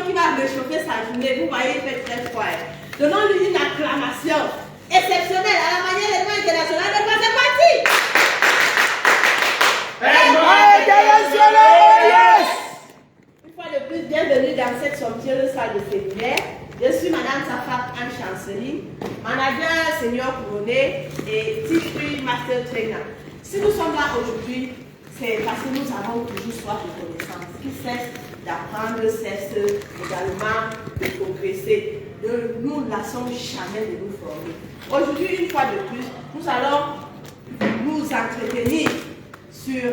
qui va réchauffer sa journée. Vous voyez, il fait très froid. Donnons-lui une acclamation exceptionnelle à la manière des mots internationaux. Donc, c'est parti! Une fois de plus, bienvenue dans cette somptueuse salle de séminaire. Je suis Madame Safat Anne-Chanceline, manager senior couronné et T3 Master Trainer. Si nous sommes là aujourd'hui, c'est parce que nous avons toujours soif de connaissance, qui cesse d'apprendre, cesse également de progresser. Nous ne lassons jamais de nous former. Aujourd'hui, une fois de plus, nous allons nous entretenir sur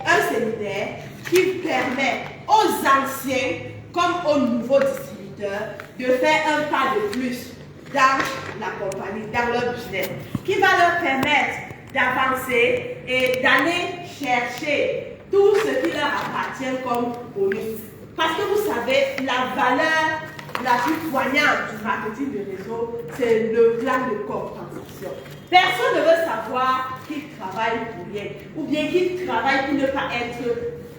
un séminaire qui permet aux anciens comme aux nouveaux distributeurs de faire un pas de plus dans la compagnie, dans leur business, qui va leur permettre d'avancer et d'aller chercher tout ce qui leur appartient comme bonus. Parce que vous savez, la valeur la plus poignante du marketing de réseau, c'est le plan de compensation. Personne ne veut savoir qu'il travaille pour rien ou bien qu'il travaille pour ne pas être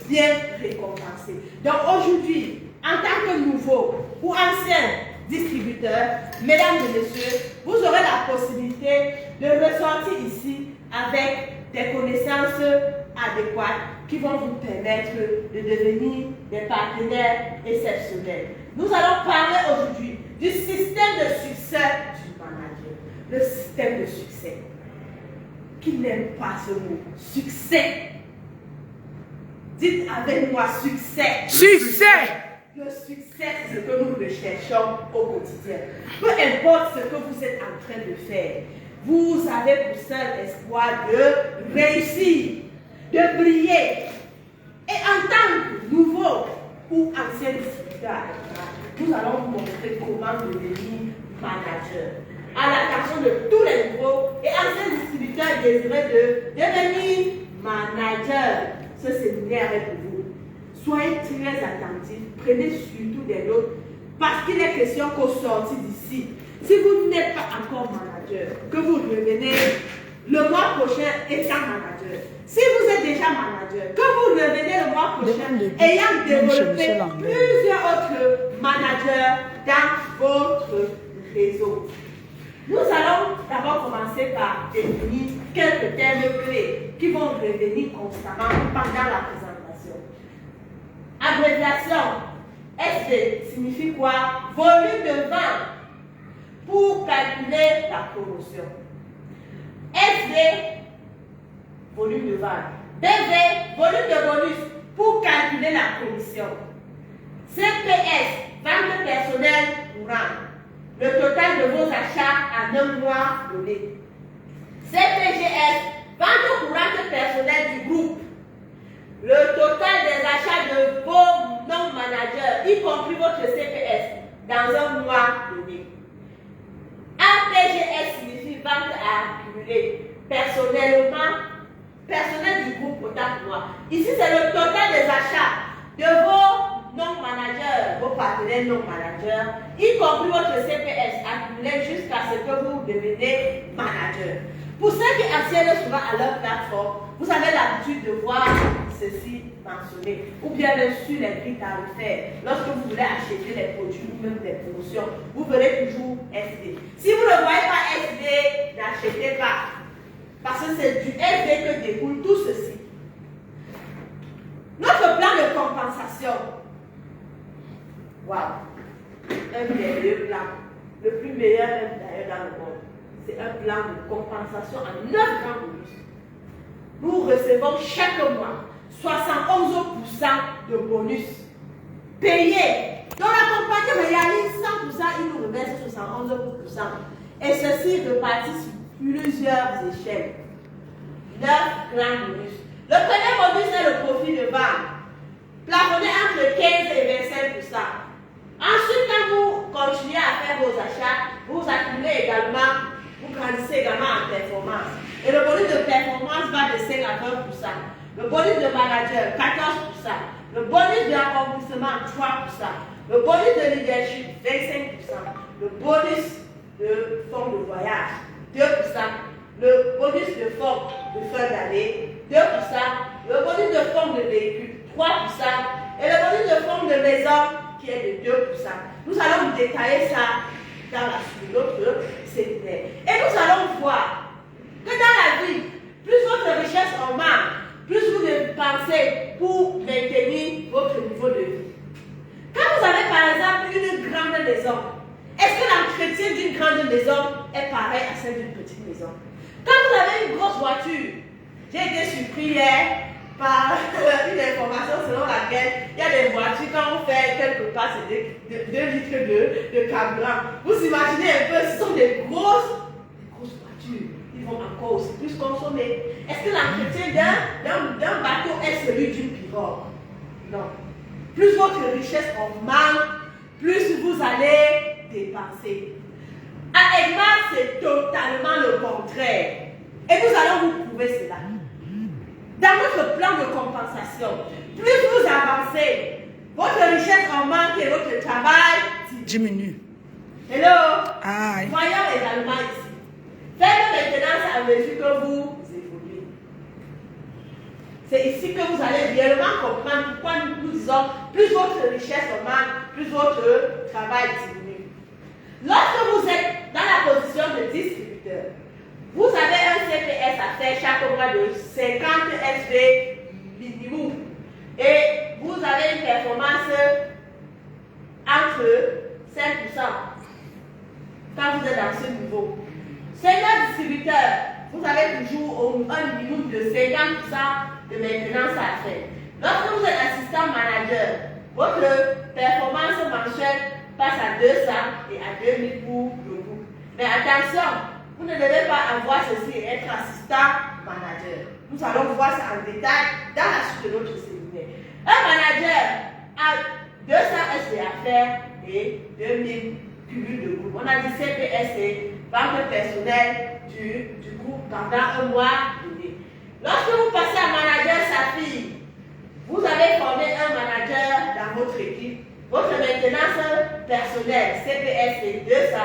bien récompensé. Donc aujourd'hui, en tant que nouveau ou ancien distributeur, mesdames et messieurs, vous aurez la possibilité de ressortir ici avec des connaissances adéquates qui vont vous permettre de devenir des partenaires exceptionnels. Nous allons parler aujourd'hui du système de succès du manager. Le système de succès. Qui n'aime pas ce mot? Succès. Dites avec moi succès. Succès. Le succès, c'est ce que nous recherchons au quotidien. Peu importe ce que vous êtes en train de faire, vous avez pour seul espoir de réussir, de briller. Et en tant que nouveau ou ancien distributeur, nous allons vous montrer comment devenir manager. À l'attention de tous les nouveaux et anciens distributeurs désireux de devenir manager. Ce séminaire est pour vous. Soyez très attentifs, prenez surtout des notes, parce qu'il est question qu'au sorti d'ici, si vous n'êtes pas encore manager, que vous revenez le mois prochain étant manager. Si vous êtes déjà manager, que vous revenez le mois prochain ayant développé plusieurs autres managers dans votre réseau. Nous allons d'abord commencer par définir quelques termes clés qui vont revenir constamment pendant la présentation. Abréviation. SD signifie quoi? Volume de vente pour calculer la promotion. SD, volume de vente. BV, volume de bonus pour calculer la commission. CPS, vente personnelle courante. Le total de vos achats en un mois donné. CPGS, vente courante personnelle du groupe. Le total des achats de vos non-managers, y compris votre CPS, dans un mois donné. APGS signifie vente à accumuler. Personnel du groupe autant que moi. Ici, c'est le total des achats de vos non-managers, vos partenaires non-managers, y compris votre CPS, accumulé jusqu'à ce que vous deveniez manager. Pour ceux qui accèdent souvent à leur plateforme, vous avez l'habitude de voir ceci mentionné, ou bien sur les prix tarifaires. Lorsque vous voulez acheter les produits ou même des promotions, vous verrez toujours SD. Si vous ne voyez pas SD, n'achetez pas. Parce que c'est du SD que découle tout ceci. Notre plan de compensation. Waouh! Un merveilleux plan. Le plus meilleur d'ailleurs dans le monde. C'est un plan de compensation en 9 grands bonus. Nous recevons chaque mois 71% de bonus payés. Donc la compagnie réalise 100%, il nous reverse 71%. Et ceci repartit sur plusieurs échelles. 9 grands bonus. Le premier bonus est le profit de vente, plafonné entre 15 et 25%. Ensuite, quand vous continuez à faire vos achats, vous accumulez également, vous grandissez également en performance. Et le bonus de performance va de 5 à 20%. Le bonus de manager, 14%. Le bonus de accomplissement, 3%. Le bonus de leadership, 25%. Le bonus de fonds de voyage, 2%. Le bonus de fonds de fin d'année, 2%. Le bonus de fonds de véhicule, 3%. Et le bonus de fonds de maison, qui est de 2%. Nous allons détailler ça dans notre séminaire. Et nous allons voir que dans la vie, plus votre richesse augmente, plus vous dépensez pour maintenir votre niveau de vie. Quand vous avez par exemple une grande maison, est-ce que l'entretien d'une grande maison est pareil à celle d'une petite maison? Quand vous avez une grosse voiture, j'ai été surpris hier par une information selon laquelle il y a des voitures, quand on fait quelque part, c'est 2 litres de carburant. Vous imaginez un peu, ce sont des grosses voitures. Ils vont encore aussi plus consommer. Est-ce que l'entretien d'un bateau est celui d'une pirogue? Non. Plus votre richesse augmente, plus vous allez dépenser. À Egmar, c'est totalement le contraire. Et nous allons vous prouver cela. Dans notre plan de compensation, plus vous avancez, votre richesse augmente et votre travail diminue. Hello? Aïe. Voyons également ici. Faites maintenance à mesure que vous évoluez. C'est ici que vous allez réellement comprendre pourquoi nous disons plus votre richesse augmente, plus votre travail diminue. Lorsque vous êtes dans la position de distributeur, vous avez un CPS à faire chaque mois de 50 SV minimum. Et vous avez une performance entre 5% quand vous êtes dans ce niveau. Senior distributeur, vous avez toujours un minimum de 50% de maintenance à faire. Lorsque vous êtes assistant manager, votre performance mensuelle passe à 200 et à 2000 pour le groupe. Mais attention, vous ne devez pas avoir ceci et être assistant manager. Nous allons voir ça en détail dans la suite de notre séminaire. Un manager a 200 SD à faire et 2000 cumul de groupe. On a dit CPS et banque personnelle du groupe pendant un mois donné. Lorsque vous passez à manager sa fille, vous avez formé un manager dans votre équipe. Votre maintenance personnelle, CPS et 200,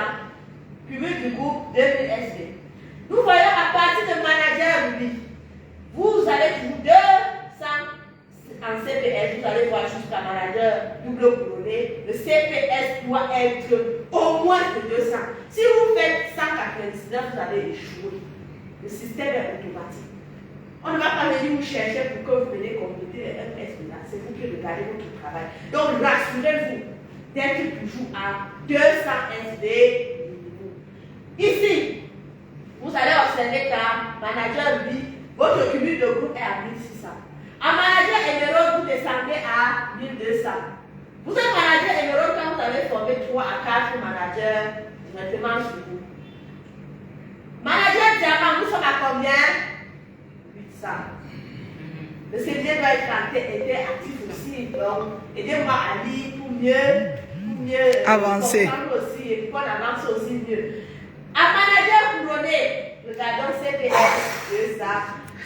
cumul du groupe 2000 SV. Nous voyons à partir de manager, lui, vous avez toujours 200 en CPS, vous allez voir jusqu'à manager double couronné. Le CPS doit être au moins de 200. Si vous faites 199, vous allez échouer. Le système est automatique. On ne va pas venir vous chercher pour que vous veniez compléter les MS là. C'est vous qui regardez votre travail. Donc rassurez-vous d'être toujours à 200 SD minimum. Ici, vous allez observer qu'un manager, lui, votre cumul de groupe est à 1600. En manager émeraude, vous descendez à 1200. Vous êtes manager émeraude quand vous avez formé 3 à 4 managers directement sur vous. Manager diamant, nous sommes à combien? 800. Le CDI doit être actif aussi. Donc, aidez-moi à lire pour mieux avancer. Aussi, et pour qu'on avance aussi mieux. En manager couronné, regardons CPS 200.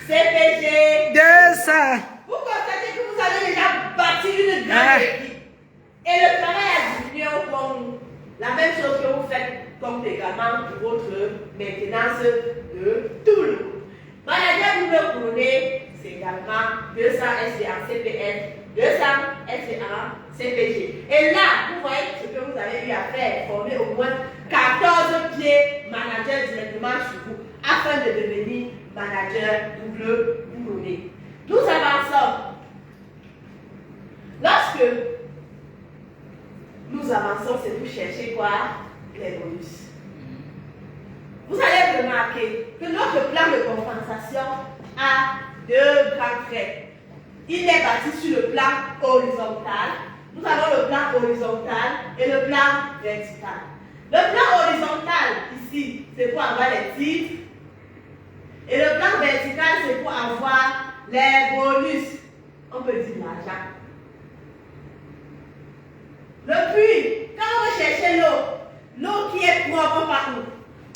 CPG 200. Vous constatez que vous avez déjà bâti une grande équipe. Et le travail a diminué au fond. La même chose que vous faites comme également pour votre maintenance de tout le groupe. Manager double couronné, c'est également 200 SD en CPS, 200 SD en CPG. Et là, vous voyez ce que vous avez eu à faire, former au moins 14 pieds manager directement sur vous, afin de devenir manager double couronné. Nous avançons. Lorsque nous avançons, c'est pour chercher quoi? Les bonus. Vous allez remarquer que notre plan de compensation a 2 grands traits. Il est bâti sur le plan horizontal. Nous avons le plan horizontal et le plan vertical. Le plan horizontal, ici, c'est pour avoir les titres. Et le plan vertical, c'est pour avoir les bonus. On peut dire l'argent. Le puits, quand on cherche l'eau qui est propre par nous,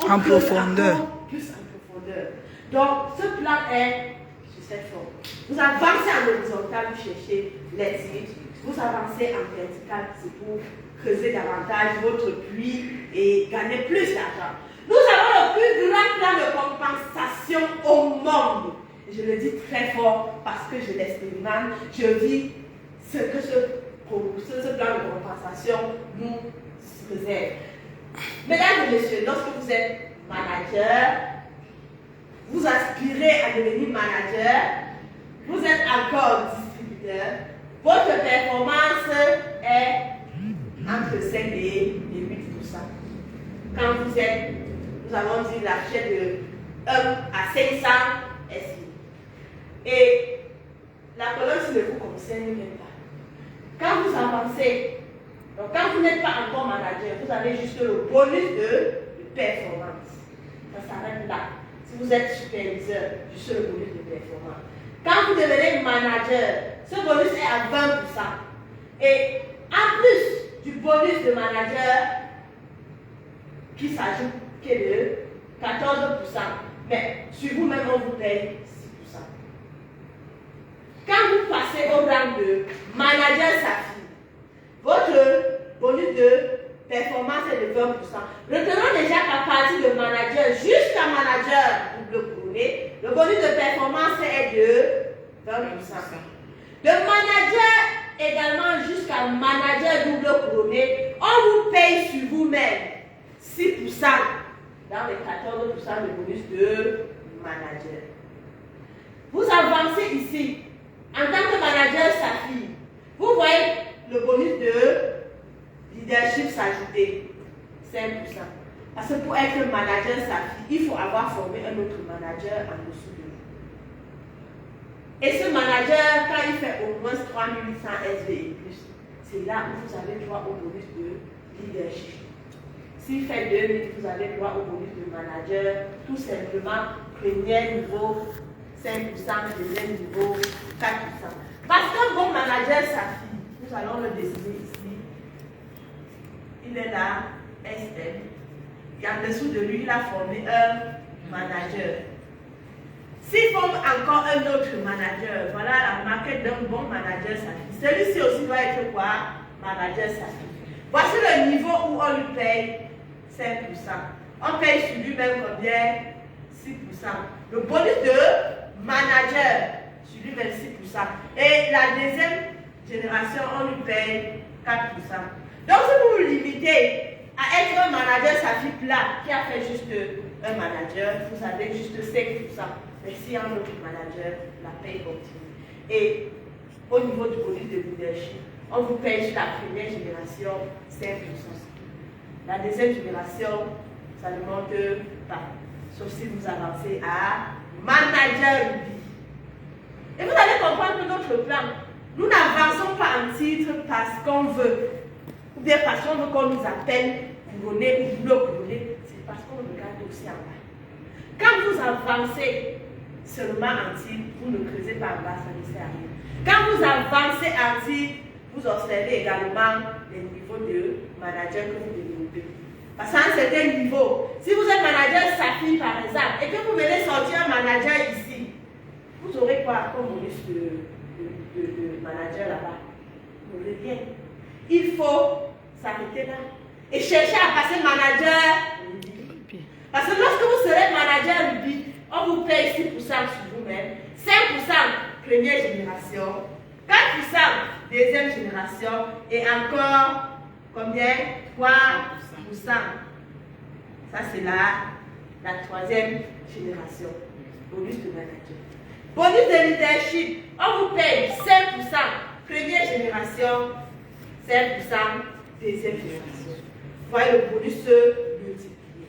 en profondeur. Plus en profondeur. Donc, ce plan est sur cette forme. Vous avancez en horizontal, vous cherchez les titres. Vous avancez en vertical, c'est pour creuser davantage votre puits et gagner plus d'argent. Nous avons le plus grand plan de compensation au monde. Je le dis très fort parce que je l'expérimente. Je vis ce que ce ce plan de compensation nous réserve. Mesdames et messieurs, lorsque vous êtes manager, vous aspirez à devenir manager, vous êtes encore distributeur, votre performance est entre 5 et 8%. Quand nous avons dit la chaîne de 1 à 500 SI. Et la colonne ne vous concerne même pas. Quand vous avancez, donc quand vous n'êtes pas encore manager, vous avez juste le bonus de performance. Ça s'arrête là. Si vous êtes superviseur, juste le bonus de performance. Quand vous devenez manager, ce bonus est à 20%. Et en plus du bonus de manager qui s'ajoute, qui est de 14%, mais sur vous-même, on vous paye 6%. Quand vous passez au rang de manager SAFI, votre bonus de performance est de 20%. Retenons déjà qu'à partir de manager jusqu'à manager double couronné, le bonus de performance est de 20%. De manager également jusqu'à manager double couronné, on vous paye sur vous-même 6% dans les 14% de bonus de manager. Vous avancez ici en tant que manager SAFI. Vous voyez le bonus de leadership s'ajouter 5%. Parce que pour être manager SAFI, il faut avoir formé un autre manager en dessous de vous. Et ce manager, quand il fait au moins 3800 SV et plus, c'est là où vous avez droit au bonus de leadership. S'il fait 2000, vous avez droit au bonus de manager, tout simplement, premier niveau 5%, deuxième niveau 4%. Parce qu'un bon manager SAFI, nous allons le dessiner ici. Il est là, SN. Et en dessous de lui, il a formé un manager. S'il forme encore un autre manager, voilà la maquette d'un bon manager SAFI. Celui-ci aussi doit être quoi? Manager SAFI. Voici le niveau où on lui paye 5%. On paye sur lui-même combien? 6%. Le bonus de manager, sur lui-même 6%. Et la deuxième génération, on lui paye 4%. Donc si vous vous limitez à être un manager SAFI plat qui a fait juste un manager, vous avez juste 5%. Mais si un autre manager, la paye continue. Et au niveau du bonus de leadership, on vous paye sur la première génération 5%. La deuxième génération, ça ne monte pas. Sauf si vous avancez à manager Ruby. Et vous allez comprendre que notre plan, nous n'avançons pas en titre parce qu'on veut, ou bien parce qu'on veut qu'on nous appelle couronné ou bleu couronné, c'est parce qu'on regarde aussi en bas. Quand vous avancez seulement en titre, vous ne creusez pas en bas, ça ne sert à rien. Quand vous avancez en titre, vous observez également les niveaux de manager que vous développez. Parce qu'à un certain niveau, si vous êtes manager SAFI par exemple, et que vous venez sortir un manager ici, vous aurez quoi comme bonus de manager là-bas? Vous n'aurez rien. Il faut s'arrêter là et chercher à passer manager Ruby. Parce que lorsque vous serez manager Ruby, on vous paye 6% sur vous-même, 5% première génération, 4% deuxième génération et encore combien? 3%. Ça c'est la troisième génération. Bonus de manager. Bonus de leadership, on vous paye 5% première génération, 5% deuxième génération. Voyez le bonus multiplié.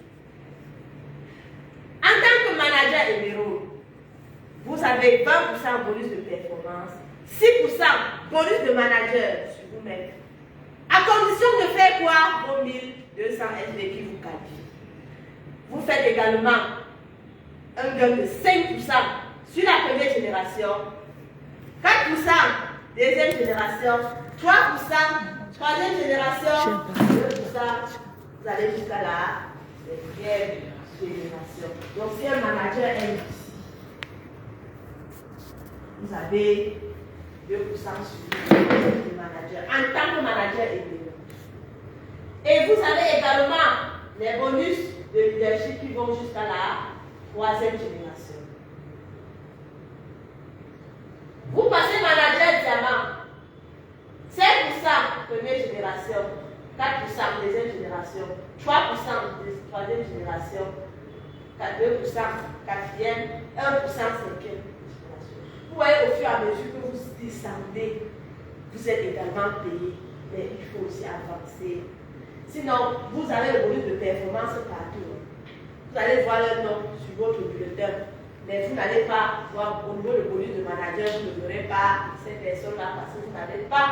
En tant que manager émeraude, vous avez 20% bonus de performance, 6% bonus de manager sur vous-même. À condition de faire quoi? Vos 1200 SV qui vous qualifient. Vous faites également un gain de 5% sur la première génération, 4% deuxième génération, 3% troisième génération, 2%, vous allez jusqu'à la deuxième génération. Donc si un manager est ici, vous avez 2% sur le manager, en tant que manager également. Et vous avez également les bonus de leadership qui vont jusqu'à la troisième génération. Vous passez manager diamant, 5% première génération, 4% deuxième génération, 3% troisième génération, 2% quatrième, 1% cinquième génération. Vous voyez, au fur et à mesure que vous descendez, vous êtes également payé, mais il faut aussi avancer. Sinon, vous avez le bonus de performance partout. Vous allez voir leur nom sur votre bulletin, mais vous n'allez pas voir au niveau du bonus de manager, vous ne verrez pas ces personnes-là parce que vous n'avez pas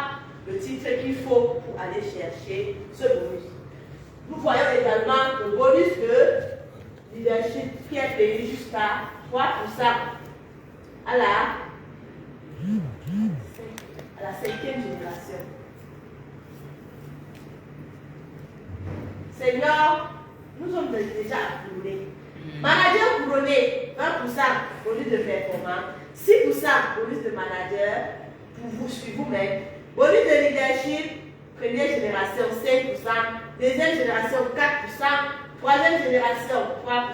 le titre qu'il faut pour aller chercher ce bonus. Nous voyons également le bonus de leadership qui est payé jusqu'à 3% à la 5e génération. Seigneur, nous sommes déjà couronnés. Manager couronné, 20% bonus de performance, 6% bonus de manager pour vous sur vous-même, bonus de leadership, première génération 5%, deuxième génération 4%, troisième génération 3%,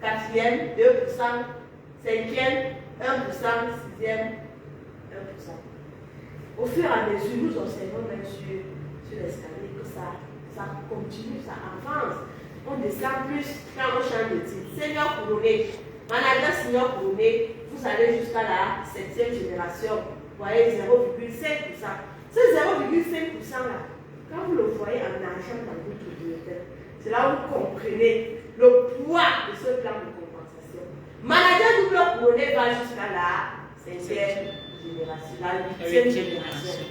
quatrième 2%, cinquième 1%, sixième 1%. Au fur et à mesure, nous observons même sur l'escalier que ça continue, ça avance. On descend plus quand on change de titre. Senior couronné, manager senior couronné, vous allez jusqu'à la 7e génération. Vous voyez 0,5%. Ce 0,5% là, quand vous le voyez en argent dans votre bulletin, c'est là où vous comprenez le poids de ce plan de compensation. Manager double couronné va jusqu'à la 5e génération, la 8e génération.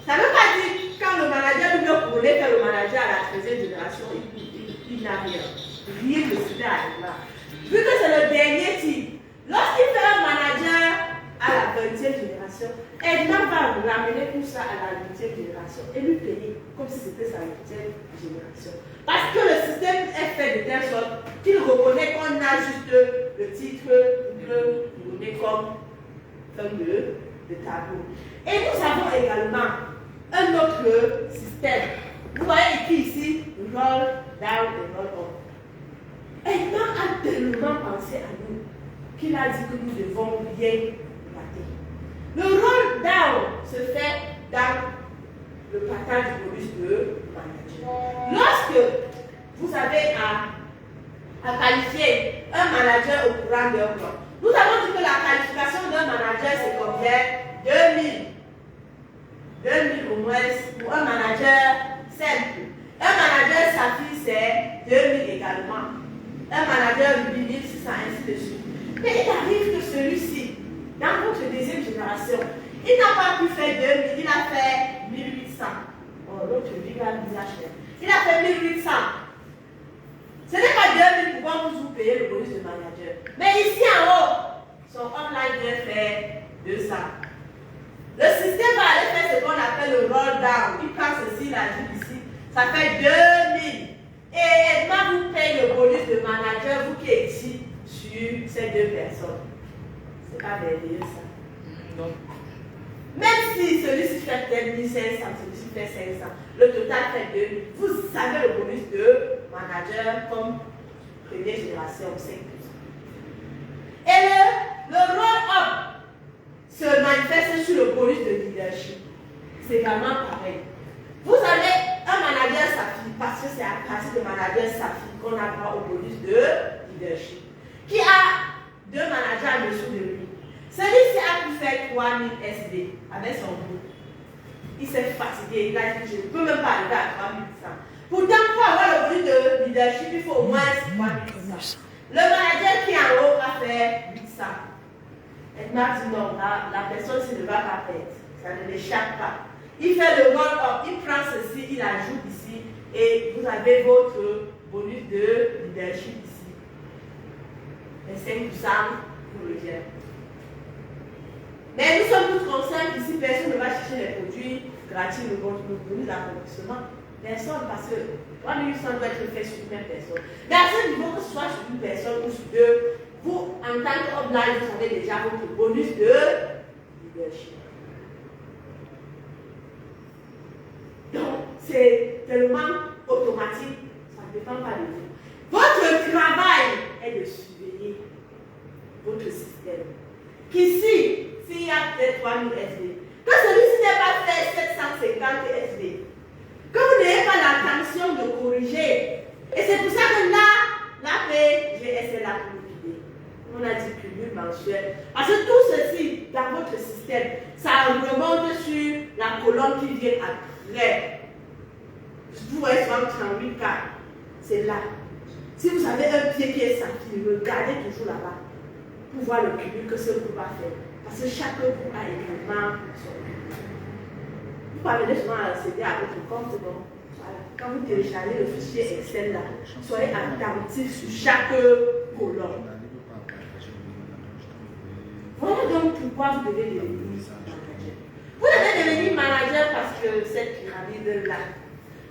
Ça ne veut pas dire quand le manager double couronné fait le manager à la 13e génération, il n'a rien. Rien ne se fait à là. Vu que c'est le dernier type, lorsqu'il fait un manager à la 20e génération, Edna va ramener tout ça à la 8e génération et lui payer comme si c'était sa 8e génération. Parce que le système est fait de telle sorte qu'il reconnaît qu'on a juste le titre donné comme fin de tableau. Et nous avons également un autre système. Vous voyez écrit ici, roll down et roll up. Edna a tellement pensé à nous qu'il a dit que nous devons bien rater. Le roll down se fait dans le partage du bonus de manager. Lorsque vous avez à qualifier un manager au courant d'un mois, nous avons dit que la qualification d'un manager c'est combien? 2000. 2000 au moins pour un manager simple. Un manager Safi c'est 2000 également. Un manager 8600 ainsi de suite. Mais il arrive que celui-ci, dans votre deuxième génération, il n'a pas pu faire 2000, il a fait 1800. Oh, l'autre lui a mis la chaîne. Il a fait 1800. Ce n'est pas 2000 pour vous payer le bonus de manager. Mais ici en haut, son online vient faire 200. Le système va aller faire ce qu'on appelle le roll down. Il prend ceci, il ajoute ici. Ça fait 2000. Et Edma vous paye le bonus de manager, vous qui êtes ici, sur ces deux personnes. C'est pas merveilleux ça. Non. Même si celui-ci fait 1500, celui-ci fait 500, le total fait 2000. Vous savez le bonus de manager comme première génération, 5%. Et le roll-up se manifeste sur le bonus de leadership. C'est également pareil. Vous avez un manager Safi, parce que c'est à partir de manager Safi qu'on a droit au bonus de leadership, qui a deux managers en dessous de lui. Celui-ci a pu faire 3000 SD avec son groupe. Il s'est fatigué, il a dit je ne peux même pas arriver à 3100. Pourtant, pour avoir le bonus de leadership, il faut au moins 3100. Le manager qui est en haut va faire 800. Elle m'a dit non, la personne ne va pas perdre, ça ne l'échappe pas. Il fait le roll-up, il prend ceci, il ajoute ici, et vous avez votre bonus de leadership ici. Les 5% pour le gère. Mais nous sommes tous conscients qu'ici, personne ne va chercher les produits gratuits, le bonus d'accomplissement. Personne, parce que 3800 doit être fait sur une même personne. Mais à ce niveau, que ce soit sur une personne ou sur deux, vous, en tant qu'offline, vous avez déjà votre bonus de leadership. Donc, c'est tellement automatique, ça ne dépend pas de vous. Votre travail est de surveiller votre système. Qu'ici, s'il y a peut-être 3000 SD, que celui-ci n'avez pas fait 750 SD, que vous n'avez pas l'intention de corriger, et c'est pour ça que là, la PGS est là pour liquider. On a dit cumul mensuel. Parce que tout ceci, dans votre système, ça remonte sur la colonne qui vient après. Vous voyez sur 38 cas, c'est là. Si vous avez un pied qui est sorti, regardez toujours là-bas pour voir le cumul que ce groupe va faire. Parce que chaque groupe a également son cumul. Vous parvenez souvent à accéder à votre compte, donc voilà. Quand vous téléchargez le fichier Excel là, soyez attentifs sur chaque colonne. Voilà donc pourquoi vous devez devenir manager. Vous devez devenir manager parce que cette pyramide là,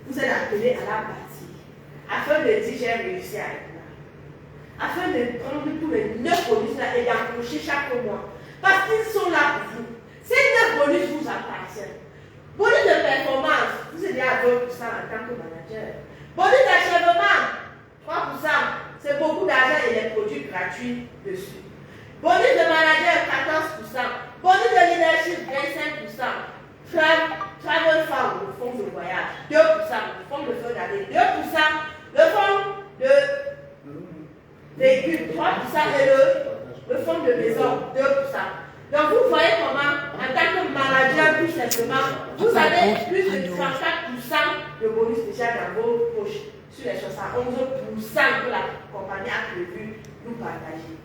vous êtes appelé à la bâtir, afin de dire j'ai réussi à être là, afin de prendre tous les 9 bonus là et d'approcher chaque mois. Parce qu'ils sont là pour vous. Ces 9 bonus vous appartiennent. Bonus de performance, vous êtes à 20% en tant que manager. Bonus d'achèvement, 3%, c'est beaucoup d'argent et des produits gratuits dessus. Bonus de manager, 14%. Bonus de leadership, 25%. Travel Fund, le fonds de voyage, 2%. Le fonds de feu d'année, 2%. Le fonds de véhicule, 3%. Et le fonds de maison, 2%. Donc vous voyez comment, en tant que manager, tout simplement, vous avez plus de 34% de bonus déjà dans vos poches sur les 71% que la compagnie a prévu nous partager.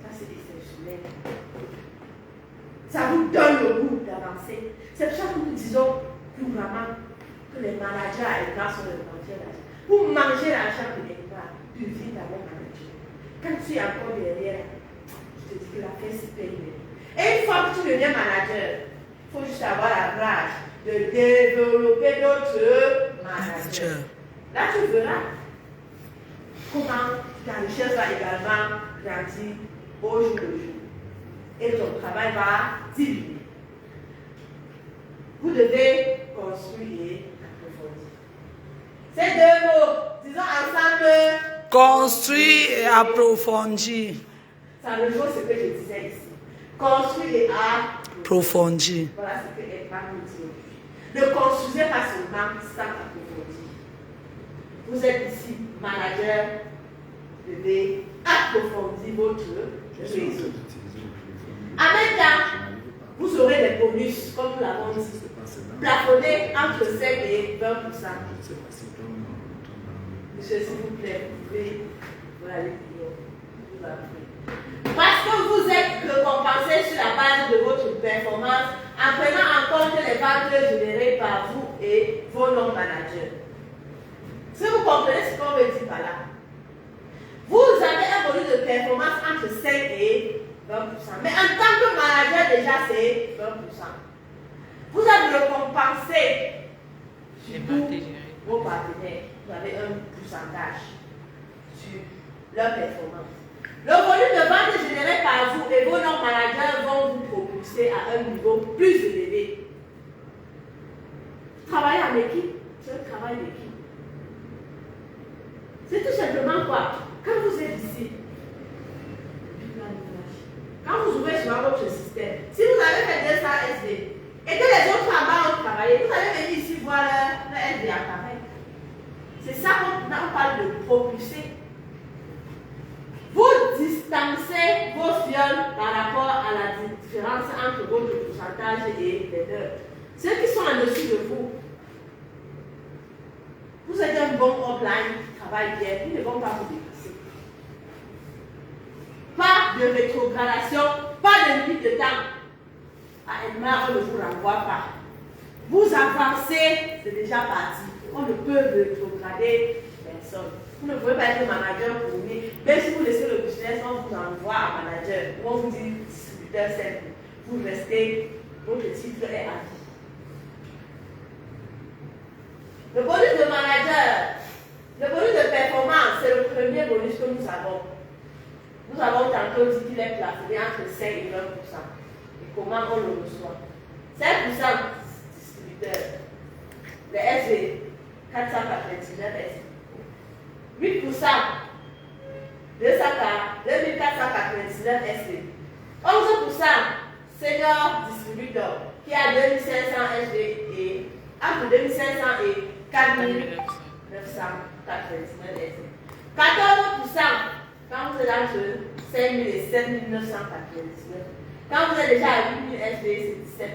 Ça, c'est exceptionnel. Ça vous donne le goût d'avancer. C'est pour ça que nous disons couramment que les managers à l'État sont les managers d'argent. Pour manger l'argent de l'État, deviens d'abord manager. Quand tu es encore derrière, je te dis que la fête se paye. Et une fois que tu deviens manager, il faut juste avoir la rage de développer d'autres managers. Là, tu verras comment ta richesse va également grandir au jour le jour. Et ton travail va diminuer. Vous devez construire et approfondir. Ces deux mots, disons ensemble. Construire et approfondir. Ça rejoint ce que je disais ici. Construire et approfondir. Voilà ce que Edmond nous dit aujourd'hui. Ne construisez pas seulement sans approfondir. Vous êtes ici manager, vous devez approfondir votre réseau. En même temps, vous aurez des bonus, comme nous l'avons dit, plafonnés entre 5 et 20%. Monsieur, s'il vous plaît, vous pouvez aller plus loin. Parce que vous êtes récompensé sur la base de votre performance en prenant en compte les ventes générées par vous et vos non-managers. Si vous comprenez ce qu'on veut dire par là, vous avez un bonus de performance entre 5 et 20%. Mais en tant que manager, déjà, c'est 20%. Vous êtes récompensé sur vos partenaires. Vous avez un pourcentage sur leur performance. Le volume de vente généré par vous et vos non-managers vont vous propulser à un niveau plus élevé. Travailler en équipe, c'est un travail d'équipe. C'est tout simplement quoi? Quand vous êtes ici, quand vous ouvrez sur votre système, si vous avez fait 200 SD et que les autres en bas ont travaillé, vous allez venir ici voir le SD apparaître. C'est ça qu'on parle de propulser. Vous distancez vos fioles par rapport à la différence entre votre pourcentage et les leurs. Ceux qui sont en dessus de vous, vous êtes un bon offline qui travaille bien, ils ne vont pas vous dépasser. Pas de rétrogradation, pas de limite de temps. À Edmar, on ne vous renvoie pas. Vous avancez, c'est déjà parti. On ne peut rétrograder personne. Vous ne pouvez pas être manager pour vous. Même si vous laissez le business, on vous envoie à manager. Ou on vous dit distributeur simple. Vous restez, votre titre est à vie. Le bonus de manager, le bonus de performance, c'est le premier bonus que nous avons. Nous avons tantôt dit qu'il est plafonné entre 5 et 20%. Et comment on le reçoit? 5% distributeur. Le SV, 499 SV. 8%, 2499 SV. 11%, senior distributeur, qui qui a 2500 SV et entre 2500 et 4999 SV. 14%, quand vous êtes entre 5000 et 7999. Quand vous êtes déjà à 8000 SV, c'est 17%.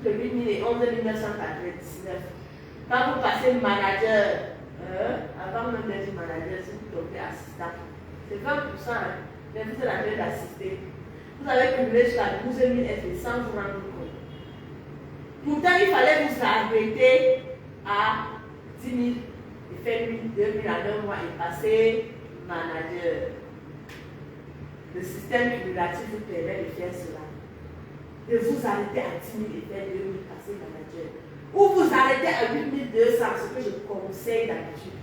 De 8000 et 11999. Quand vous passez manager, avant même d'être manager, si vous tombez assistant, c'est 20%, hein, mais vous êtes en train d'assister. Vous avez cumulé jusqu'à 12 000 SV sans vous rendre compte. Pourtant, il fallait vous arrêter à 10 000 et faire 1 000, 2 000 en 2 mois et passer manager. Le système cumulatif vous permet de faire cela. De vous arrêter à 10 000 et faire 2 000 passer manager. Ou vous arrêtez à 8 200, ce que je conseille d'habitude.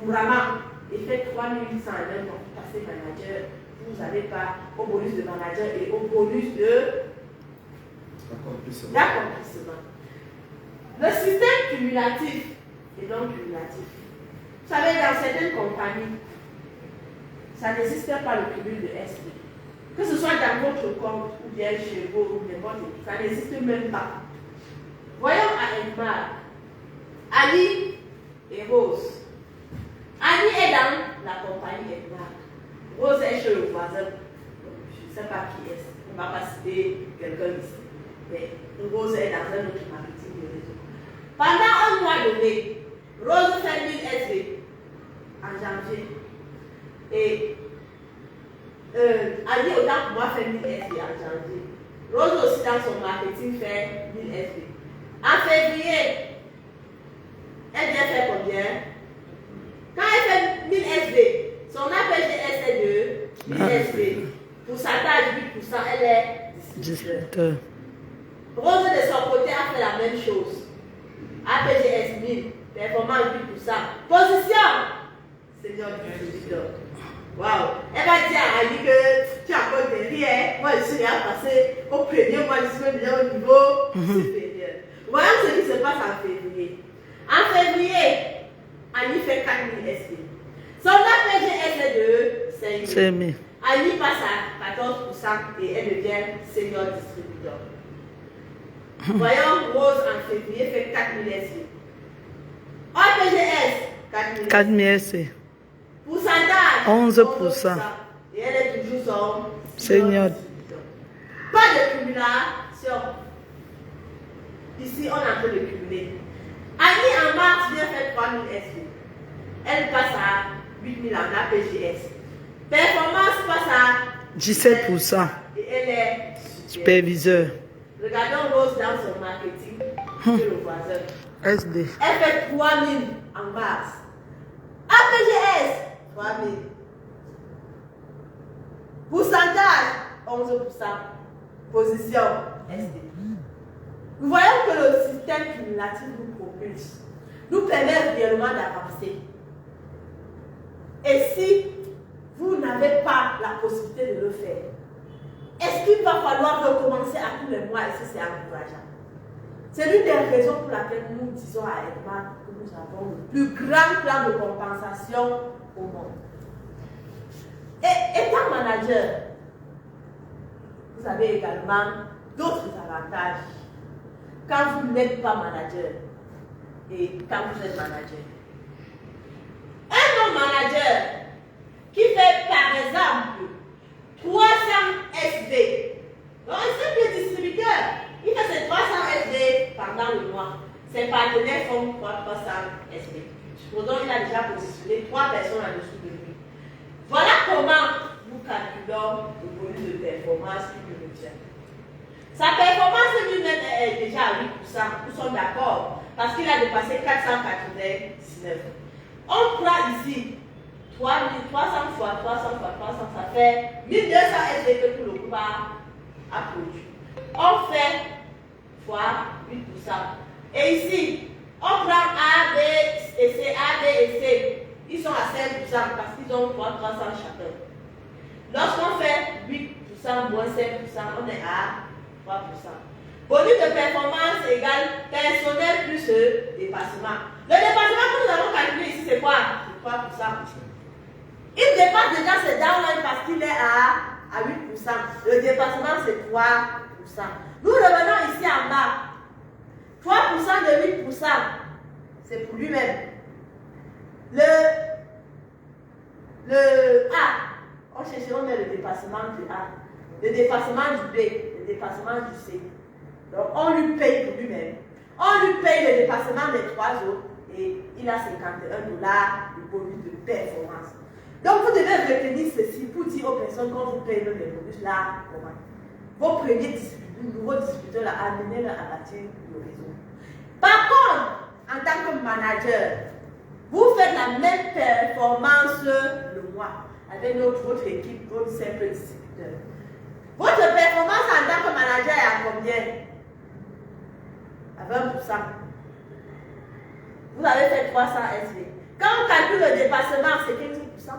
Vraiment, et faites 3 800 en 1 mois pour passer manager. Vous n'allez pas au bonus de manager et au bonus d'accomplissement. Le système cumulatif est donc cumulatif. Vous savez, dans certaines compagnies, ça n'existe pas le cumul de SP. Que ce soit dans votre compte ou bien chez vous ou n'importe où, ça n'existe même pas. Voyons à Edmar, Ali et Rose. Ali est dans la compagnie Edmar. Rose est chez le voisin. Je ne sais pas qui est. On ne va pas citer quelqu'un ici. Mais Rose est dans un autre marketing de réseau. Pendant un mois donné, Rose fait 1000 SV en janvier. Et Ali autant pour moi fait 1000 SV en janvier. Rose aussi dans son marketing fait 1000 SV. En février, elle vient faire combien? Quand elle fait 1000 SV, son APGS est de 1000 SV. Pour sa tâche 8%, elle est distributeur. Rose de son côté a fait la même chose. APGS 1000, performance 8%. Position, senior distributeur. Waouh! Elle va dire à Ali que tu as encore derrière. Moi, je suis déjà passé au premier, moi, je suis déjà au niveau supérieur. Voyons ce qui se passe en février. En février, Ali fait 4000 SP. Son APGS est de 5000. Ali passe à 14% et elle devient senior distributeur. Voyons, Rose en février fait 4000 SP. APGS, 4000 SP. Pourcentage, 11%. Et elle est toujours son Senior. Pas de cumulation. Ici, on est en train de cumuler. Annie en mars vient faire 3000 SP. Elle passe à 8000 en APGS. Performance passe à 17%. Et elle est superviseur. Regardons Rose dans son marketing. Sur le voisin. SD. Elle fait 3000 en mars. APGS, 3000. Pourcentage, 11%. Position, SD. Nous voyons que le système cumulatif nous propulse, nous permet réellement d'avancer. Et si vous n'avez pas la possibilité de le faire, est-ce qu'il va falloir recommencer à tous les mois et si c'est encourageant? C'est l'une des raisons pour laquelle nous disons à Edmar que nous avons le plus grand plan de compensation au monde. Et étant manager, vous avez également d'autres avantages quand vous n'êtes pas manager et quand vous êtes manager. Un non-manager qui fait par exemple 300 SV, donc un simple distributeur, il fait ses 300 SV pendant le mois. Ses partenaires font 300 SV. Supposons qu'il a déjà positionné 3 personnes en dessous de lui. Voilà comment nous calculons le bonus de performance qu'il nous retient. Sa performance lui-même est déjà à 8%. Nous sommes d'accord. Parce qu'il a dépassé 499. On prend ici 300 fois 300 fois 300, ça fait 1200 SD que tout le groupe a produit. On fait fois 8%. Et ici, on prend A, B et C, A, B et C. Ils sont à 5% parce qu'ils ont 300 chacun. Lorsqu'on fait 8% moins 5%, on est à 3%. Bonus de performance égale personnel plus dépassement. Le dépassement que nous avons calculé ici, c'est quoi? C'est 3%. Il dépasse déjà ses downlines parce qu'il est à 8%. Le dépassement, c'est 3%. Nous revenons ici en bas. 3% de 8%, c'est pour lui-même. Le A, on cherche, on met le dépassement du A, le dépassement du B, le dépassement du C. Donc on lui paye pour lui-même. On lui paye le dépassement des 3 autres et il a $51 de bonus de performance. Donc vous devez retenir ceci pour dire aux personnes quand vous payez les bonus là, comment vos premiers nouveaux distributeurs là, amenez-les à bâtir le réseau. Par contre, en tant que manager, vous faites la même performance le mois avec votre équipe, votre simple distributeur. Votre performance en tant que manager est à combien? À 20%. Vous avez fait 300 SV. Quand on calcule le dépassement, c'est 15%.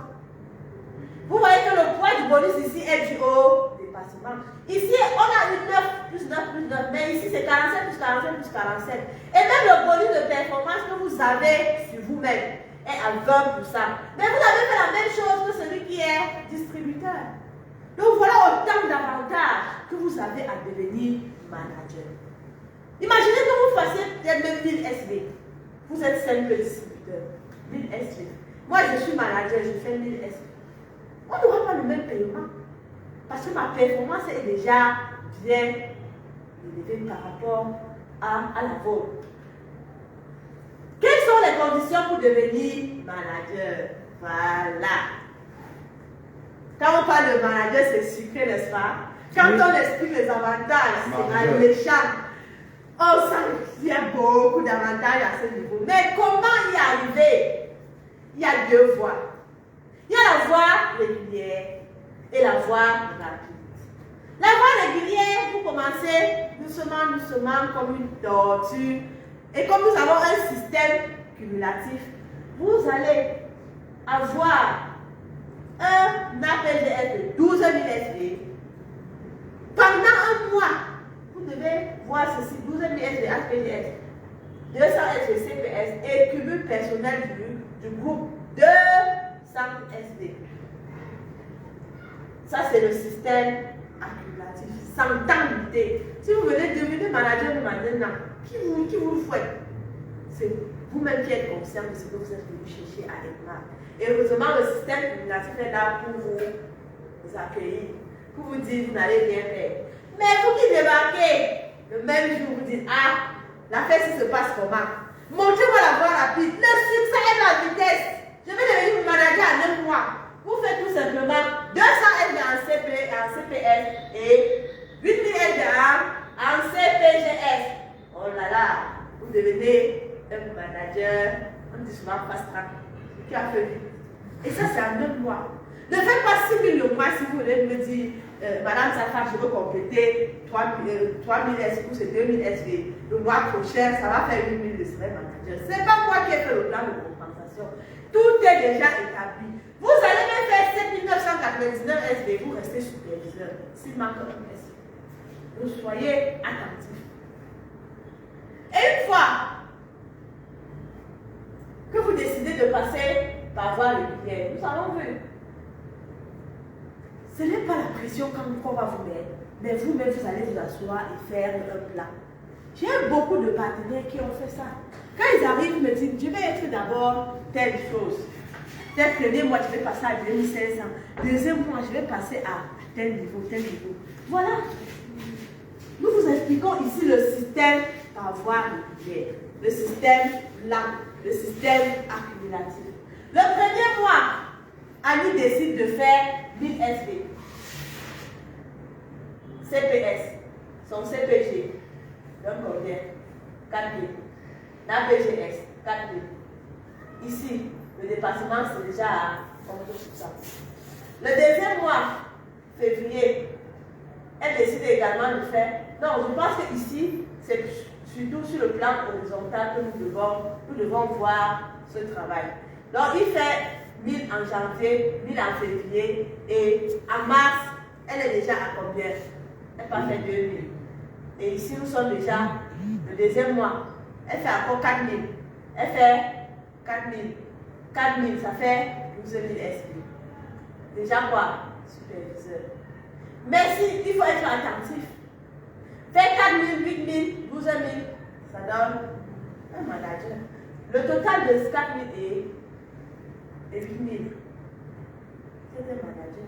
Vous voyez que le poids du bonus ici est dû au dépassement. Ici, on a eu 9 plus 9 plus 9, mais ici c'est 47 plus 47 plus 47. Et même le bonus de performance que vous avez sur vous-même est à 20%. Mais vous avez fait la même chose que celui qui est distributeur. Donc voilà autant d'avantages que vous avez à devenir manager. Imaginez que vous fassiez peut-être 1000 SV. Vous êtes simple distributeur. 1000 SV. Moi je suis manager, je fais 1000 SV. On n'aura pas le même paiement. Parce que ma performance est déjà bien élevée par rapport à la vôtre. Quelles sont les conditions pour devenir manager? Voilà. Quand on parle de manager, c'est sucré, n'est-ce pas? Quand on explique les avantages, c'est alléchant. On sent qu'il y a beaucoup d'avantages à ce niveau. Mais comment y arriver? Il y a 2 voies. Il y a la voie régulière et la voie rapide. La voie régulière, vous commencez doucement, doucement, comme une tortue. Et comme nous avons un système cumulatif, vous allez avoir un APGS de 12 000 SV. Pendant un mois, vous devez voir ceci, 12 000 SV APGS, 200 SV CPS et cumul personnel du groupe 200 SV. Ça, c'est le système accumulatif, sans temps limité. Si vous venez devenir manager maintenant, qui vous fouette? C'est vous-même qui êtes conscient de ce que vous êtes venu chercher à être. Et heureusement, le système cumulatif est là pour vous accueillir, pour vous dire vous n'allez rien faire. Mais vous qui débarquez, le même jour, vous dites ah, la fête se passe comment? Montrez-moi la voie rapide. Le succès est la vitesse. Je vais devenir manager en 1 mois. Vous faites tout simplement 200 SD en CPS et 8000 SD en CPGS. Oh là là, vous devenez un manager, on dit souvent fast track, qui a fait vite. Et ça, c'est en 1 mois. Ne faites pas 6 000 le mois si vous voulez me dire, Madame Safar, je veux compléter 3 000 SV ou c'est 2 000 SV. Le mois prochain, ça va faire 8 000 de semaine manager. Ce n'est pas moi qui ai fait le plan de compensation. Tout est déjà établi. Vous allez même faire 7 999 SV, vous restez superviseur. S'il manque un SV, vous soyez attentifs. Et une fois que vous décidez de passer par voie régulière, nous allons vu. Ce n'est pas la pression qu'on va vous mettre, mais vous-même, vous allez vous asseoir et faire un plan. J'ai beaucoup de partenaires qui ont fait ça. Quand ils arrivent, ils me disent, je vais être d'abord telle chose. Tel premier mois, je vais passer à 2500. Deuxième mois, je vais passer à tel niveau, tel niveau. Voilà. Nous vous expliquons ici le système par voie régulière, le système lent, le système accumulatif. Le premier mois, Annie décide de faire 1000 SV. CPS, son CPG, donc combien? 4000. L'APGS, 4000. Ici, le dépassement, c'est déjà à 11%. Le deuxième mois, février, elle décide également de faire. Non, je pense que ici, c'est surtout sur le plan horizontal que nous devons voir ce travail. Donc, il fait 1000 en janvier, 1000 en février, et en mars, elle est déjà à combien? Elle va faire 2000. Et ici, nous sommes déjà le deuxième mois. Elle fait encore 4000. Elle fait 4000. 4000, ça fait 12 000 SP. Déjà quoi? Superviseur. Mais il faut être attentif. Fait 4 000, 8 000, 12 000, ça donne un manager. Le total de 4 000 et 8 000, c'est un manager.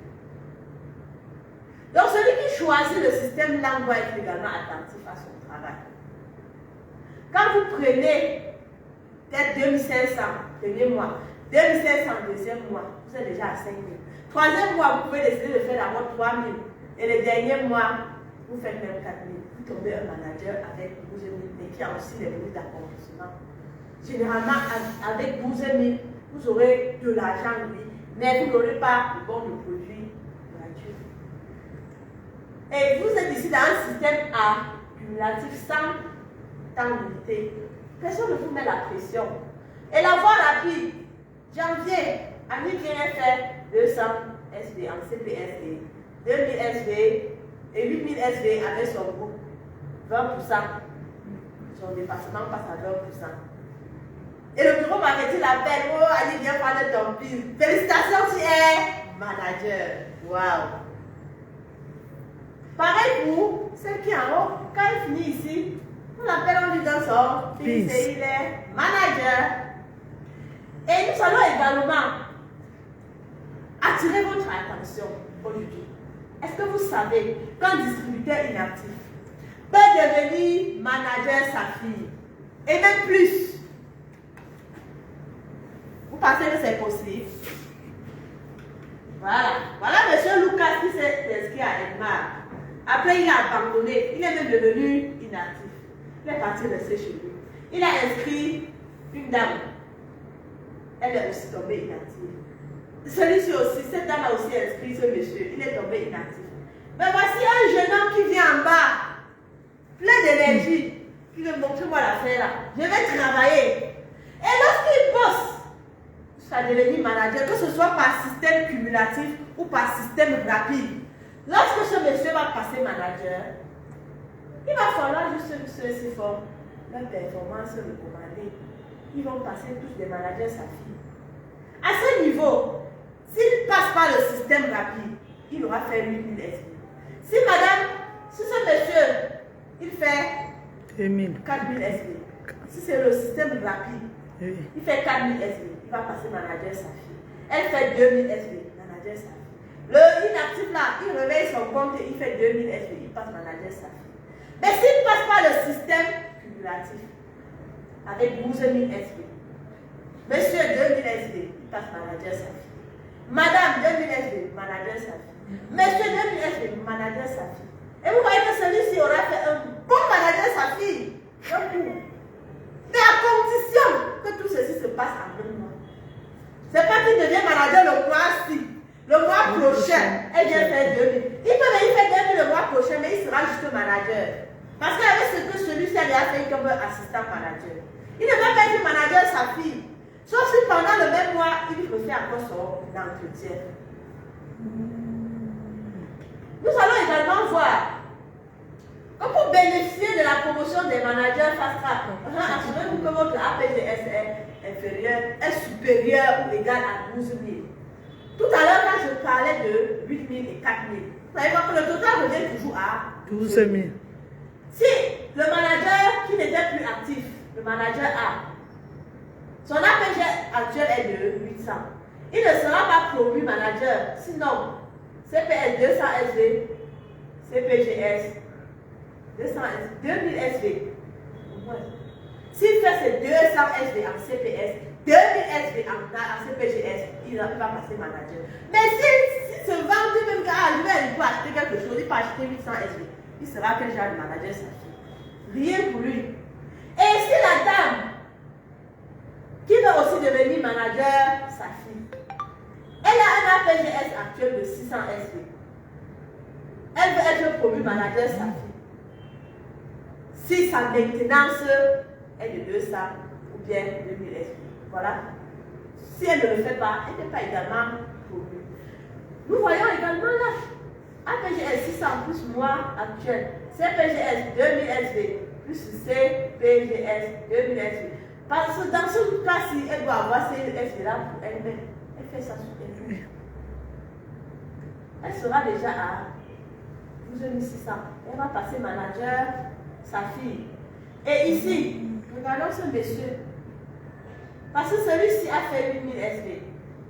Donc celui qui choisit le système langue doit être également attentif à son travail. Quand vous prenez peut-être 2500, premier mois, 2500 deuxième mois, vous êtes déjà à 5 000. Troisième mois, vous pouvez décider de faire d'abord 3 000. Et le dernier mois, vous faites même 4 000. Vous tombez un manager avec 12 000, mais qui a aussi les revenus d'accomplissement. Généralement, avec 12 000, vous aurez de l'argent, oui, mais vous n'aurez pas le bon de produit gratuit. Et vous êtes ici dans un système accumulatif sans temps limité. Personne ne vous met la pression. Et la voie rapide, janvier, Annie vient faire 200 SV en CPSD, 2000 SV et 8000 SV avec son groupe, 20%. Son département passe à 20%. Et le bureau marketing l'appelle, oh Annie vient prendre ton pile. Félicitations, tu es manager. Waouh! Pareil pour celle qui est en haut, quand elle finit ici, on l'appelle, on lui donne son fils et il est manager. Et nous allons également attirer votre attention aujourd'hui. Est-ce que vous savez qu'un distributeur inactif peut devenir manager sa fille? Et même plus. Vous pensez que c'est possible? Voilà. Voilà M. Lucas qui s'est inscrit à Edmar. Après, il a abandonné. Il est même devenu inactif. Il est parti rester chez lui. Il a inscrit une dame. Elle est aussi tombée inactive. Celui-ci aussi, cette dame a aussi inscrit ce monsieur. Il est tombé inactif. Mais voici un jeune homme qui vient en bas, plein d'énergie, qui veut montrer moi l'affaire là. Je vais travailler. Et lorsqu'il bosse, ça devient manager, que ce soit par système cumulatif ou par système rapide. Lorsque ce monsieur va passer manager, il va falloir juste que ceux-ci font leur performance recommandée. Ils vont passer tous des managers sa fille. À ce niveau, s'il ne passe pas le système rapide, il aura fait 8000 SV. Si madame, si ce monsieur, il fait 4000 SV, si c'est le système rapide, il fait 4000 SV, il va passer manager sa fille. Elle fait 2000 SV, manager sa fille. Le inactif là, il réveille son compte et il fait 2000 SV, il passe manager sa fille. Mais s'il ne passe pas le système cumulatif, avec 12 000 SV, monsieur 2000 SV, il passe manager sa fille. Madame 2000 SV, manager sa fille. Monsieur 2000 SV, manager sa fille. Et vous voyez que celui-ci aura fait un bon manager sa fille. Mais à condition que tout ceci se passe en 2 mois. Ce n'est pas qu'il devient manager le mois-ci. Le mois prochain, elle vient faire 2000. Il peut venir faire 2000 le mois prochain, mais il sera juste manager. Parce qu'avec ce que celui-ci a fait comme assistant manager, il ne va pas être manager sa fille. Sauf si pendant le même mois, il refait encore son entretien. Nous allons également voir que pour bénéficier de la promotion des managers fast track, assurez-vous que votre APGS est supérieur ou égal à 12 000. Tout à l'heure, quand je parlais de 8 000 et 4 000, vous savez que le total revient toujours à 12 000. Si le manager qui n'était plus actif, le manager A, son APG actuel est de 800, il ne sera pas promu manager, sinon CPS 200 SV, CPGS 200 SV, 2000 SV. S'il fait ses 200 SV en CPS, 2000 SV en CPGS, il va passer manager. Mais s'il se vend même il peut acheter quelque chose, il peut acheter 800 SV. Il sera quel genre de manager sa fille? Rien pour lui. Et si la dame qui veut aussi devenir manager sa fille, elle a un APGS actuel de 600 SV. Elle veut être promue manager sa fille. Si sa maintenance est de 200 ou bien 2000 SV. Voilà. Si elle ne le fait pas, elle n'est pas également promue. Nous voyons également là. APGS 600 plus moi actuel, CPGS 2000 SV plus CPGS 2000 SV. Parce que dans ce cas-ci, elle doit avoir ces SV là pour elle-même. Elle fait ça sur elle-même. Elle sera déjà à 12 600. Elle va passer manager, sa fille. Et ici, regardons ce monsieur. Parce que celui-ci a fait 8000 SV.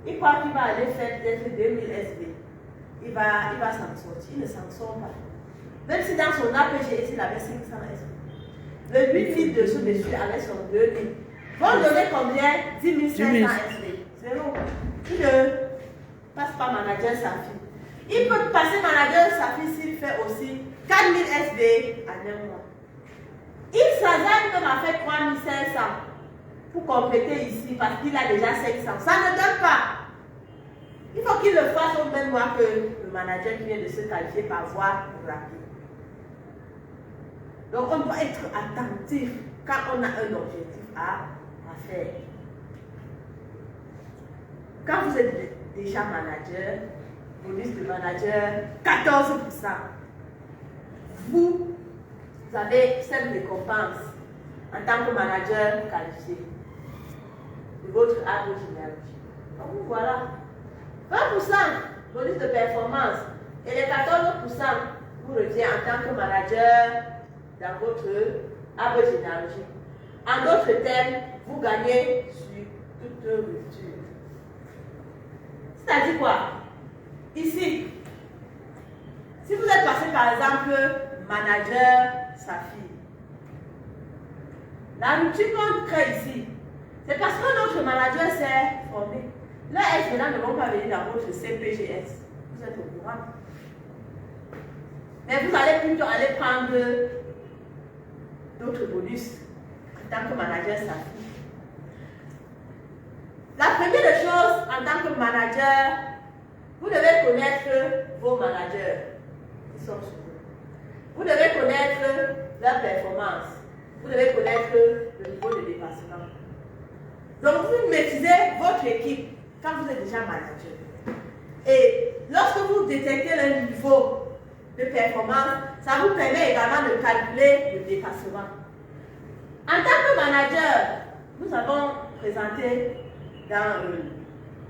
Il croit qu'il va aller faire peut-être 2000 SV. Il va s'en sortir. Il ne s'en sort pas. Même si dans son APG, il avait 500 SV. Le 8000 de ce monsieur avait son 2000. Vont donner combien? 10 500 SV. Zéro. Il ne passe pas manager sa fille. Il peut passer manager sa fille s'il fait aussi 4000 SV en un mois. Il s'agit même à faire 3500 pour compléter ici parce qu'il a déjà 500. Ça ne donne pas. Il faut qu'il le fasse au même mois que le manager qui vient de se qualifier par voie rapide. Donc on doit être attentif quand on a un objectif à faire. Quand vous êtes déjà manager, bonus de manager, 14%. Vous avez cette récompense en tant que manager qualifié de votre average energy. Donc voilà. 20% bonus de performance et les 14% vous revient en tant que manager dans votre average energy. En d'autres termes, vous gagnez sur toute rupture. C'est-à-dire quoi? Ici, si vous êtes passé par exemple manager sa fille, la rupture qu'on crée ici, c'est parce que notre manager s'est formé. Là, maintenant ne vont pas venir dans votre CPGS. Vous êtes au courant. Mais vous allez plutôt aller prendre d'autres bonus en tant que manager sa fille. La première chose en tant que manager, vous devez connaître vos managers qui sont sur vous. Vous devez connaître leur performance. Vous devez connaître le niveau de dépassement. Donc vous maîtrisez votre équipe quand vous êtes déjà manager. Et lorsque vous détectez le niveau de performance, ça vous permet également de calculer le dépassement. En tant que manager, nous avons présenté dans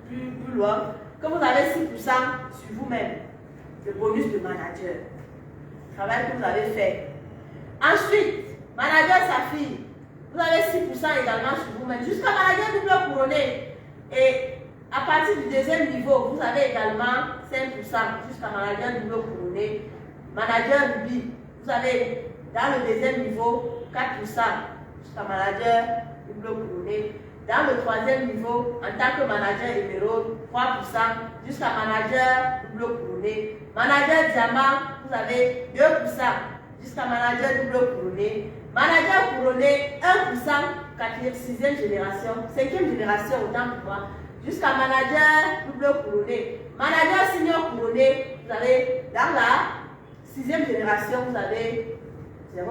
plus loin que vous avez 6% sur vous-même, le bonus de manager, le travail que vous avez fait. Ensuite, manager sa fille, vous avez 6% également sur vous-même, jusqu'à manager double couronné. Et à partir du deuxième niveau, vous avez également 5% jusqu'à manager double couronné. Manager Ruby, vous avez dans le deuxième niveau 4% jusqu'à manager double couronné. Dans le troisième niveau, en tant que manager émeraude, 3% jusqu'à manager double couronné. Manager diamant, vous avez 2% jusqu'à manager double couronné. Manager couronné, 1%, 6e génération, 5e génération autant pour moi, jusqu'à manager double couronné. Manager senior couronné, vous avez dans la 6e génération, vous avez 0,5%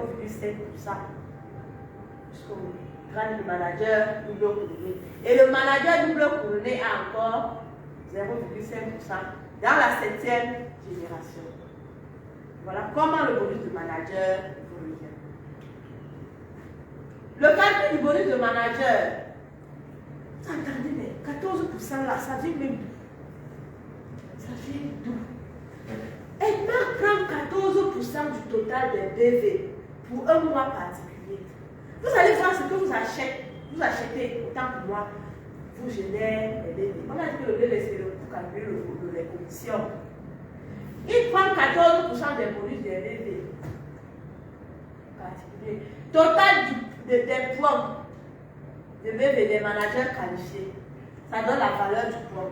jusqu'au grade de manager double couronné. Et le manager double couronné a encore 0,5% dans la 7e génération. Voilà comment le bonus de manager vous revient. Le calcul du bonus de manager, vous entendez, mais 14% là, ça vient même d'où? Ça vient d'où? Elle prend 14% du total des BV pour un mois particulier. Vous allez voir ce que vous achetez, autant que moi, vous génère les BV. On a dit que le BV c'est pour calculer les commissions. Il prend 14% des bonus des BV particuliers. Total des points de BV des managers qualifiés. Ça donne la valeur du point.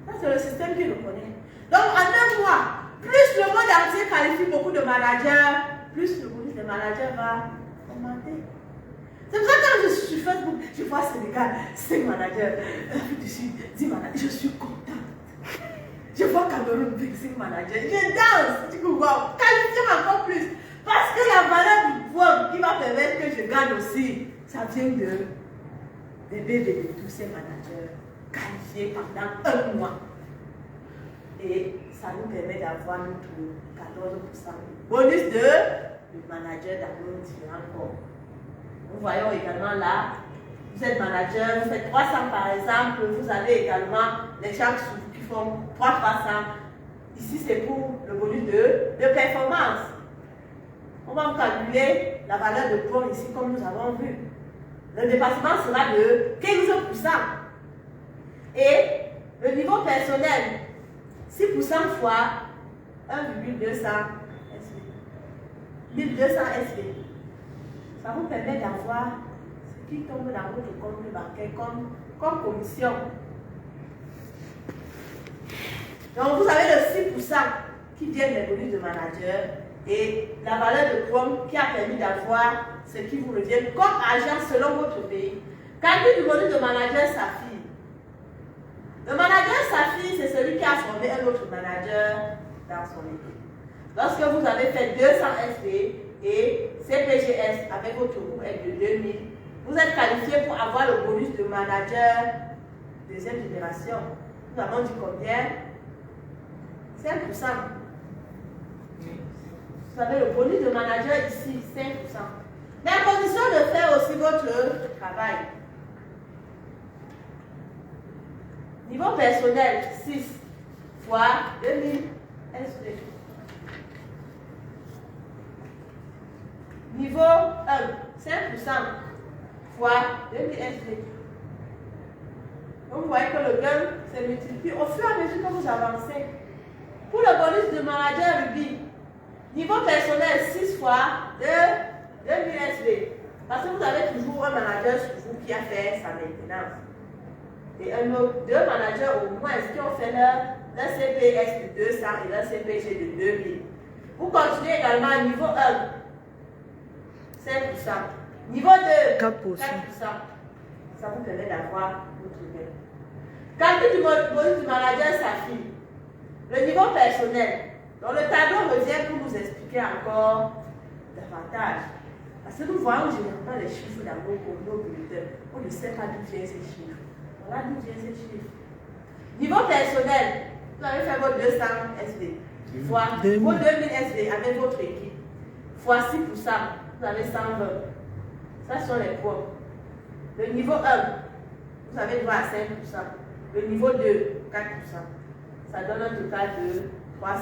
Ça c'est le système qui le connaît. Donc en un mois, plus le monde entier qualifie beaucoup de managers, plus le bonus des managers va augmenter. C'est pour ça que quand je suis sur Facebook, je vois Sénégal, 5 managers, Afrique du Sud, 10 managers, je suis contente. Je vois Cameroun, 5 managers, je danse, du coup, wow, qualifier encore plus. Parce que la valeur du point qui va permettre que je gagne aussi, ça vient des bébés de tous ces managers qualifiés pendant un mois. Et ça nous permet d'avoir notre 14% bonus de manager dans nos différents corps. Nous voyons également là, vous êtes manager, vous faites 300 par exemple, vous avez également les gens qui font 300 Ici, c'est pour le bonus de performance. On va calculer la valeur de points ici, comme nous avons vu. Le dépassement sera de 15%. Et le niveau personnel, 6% fois 1,200 SV. 1200 SV. Ça vous permet d'avoir ce qui tombe dans votre compte bancaire comme commission. Donc vous avez le 6% qui vient des bonus de manager et la valeur de points qui a permis d'avoir ce qui vous revient comme argent selon votre pays. Calcul du bonus de manager SAFI. Le manager SAFI, c'est celui qui a formé un autre manager dans son équipe. Lorsque vous avez fait 200 SV et CPGS avec votre groupe est de 2000, vous êtes qualifié pour avoir le bonus de manager deuxième génération. Nous avons dit combien? 5%. Vous avez le bonus de manager ici, 5%. Mais à condition de faire aussi votre travail. Niveau personnel, 6 fois 2000 SV. Niveau 1, 5% fois 2000 SV. Donc vous voyez que le gain se multiplie au fur et à mesure que vous avancez. Pour le bonus de manager Ruby, niveau personnel 6 fois 2000 SV. Parce que vous avez toujours un manager sur vous qui a fait sa maintenance. Et un autre, 2 managers au moins qui ont fait leur CPS de 200 et leur CPG de 2000. Vous continuez également à niveau 1, 5%. Niveau 2, 4%. Ça vous permet d'avoir votre gain. Calcul du bonus du manager SAFI. Le niveau personnel. Donc le tableau revient pour nous expliquer encore davantage. Parce que nous voyons généralement les chiffres dans nos bulletins. On ne sait pas d'où viennent ces chiffres. Voilà d'où viennent ces chiffres. Niveau personnel, vous avez fait vos 200 SV. Fois vos 2000 SV avec votre équipe. Fois 6%, vous avez 120. Ça sont les points. Le niveau 1, vous avez droit à 5%. Le niveau 2, 4%. Ça donne un total de 300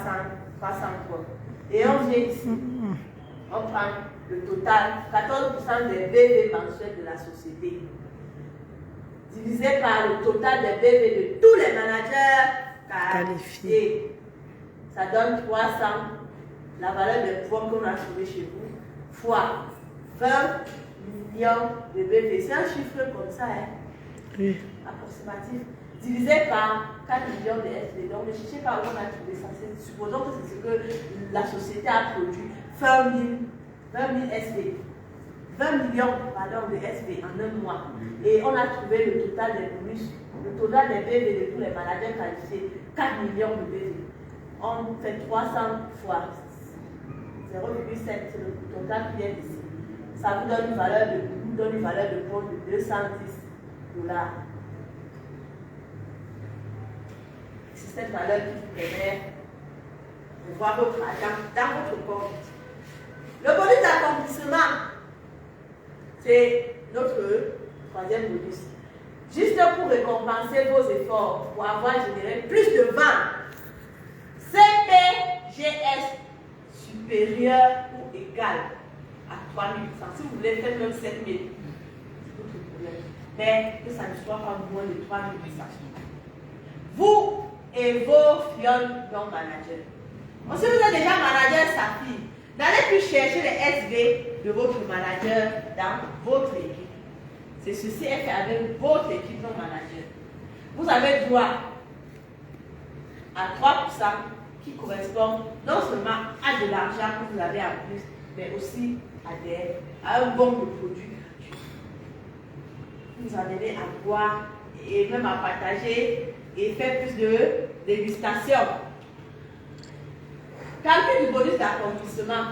points. Et on vient ici, on prend le total, 14% des BV mensuels de la société, divisé par le total des BV de tous les managers qualifiés. Ça donne 300, la valeur des points qu'on a trouvé chez vous, fois 20 millions de BV. C'est un chiffre comme ça, hein? Oui. Approximatif. Divisé par 4 millions de SV. Donc ne cherchez pas où on a trouvé ça. Supposons que c'est ce que la société a produit. 20 000 SV. 20 millions de SV en un mois. Et on a trouvé le total des bonus, le total des BV de tous les managers qualifiés. 4 millions de BV. On fait 300 fois 0,7, c'est le total qui vient ici. Ça vous donne une valeur de points de $210. C'est cette valeur qui vous permet de voir votre argent dans votre compte. Le bonus d'accomplissement, c'est notre troisième bonus. Juste pour récompenser vos efforts, pour avoir généré plus de ventes. CPGS supérieur ou égal à 3100. Si vous voulez faire même 7000, c'est votre problème. Mais que ça ne soit pas moins de 3100. Vous et vos fioles non managers. Si vous êtes déjà manager SAFI, n'allez plus chercher les SV de votre manager dans votre équipe. C'est ceci est fait avec votre équipe non manager. Vous avez droit à 3% qui correspond non seulement à de l'argent que vous avez en plus, mais aussi à un bon de produits. Vous en avez à boire et même à partager et faire plus de dégustation. Calcul du bonus d'accomplissement.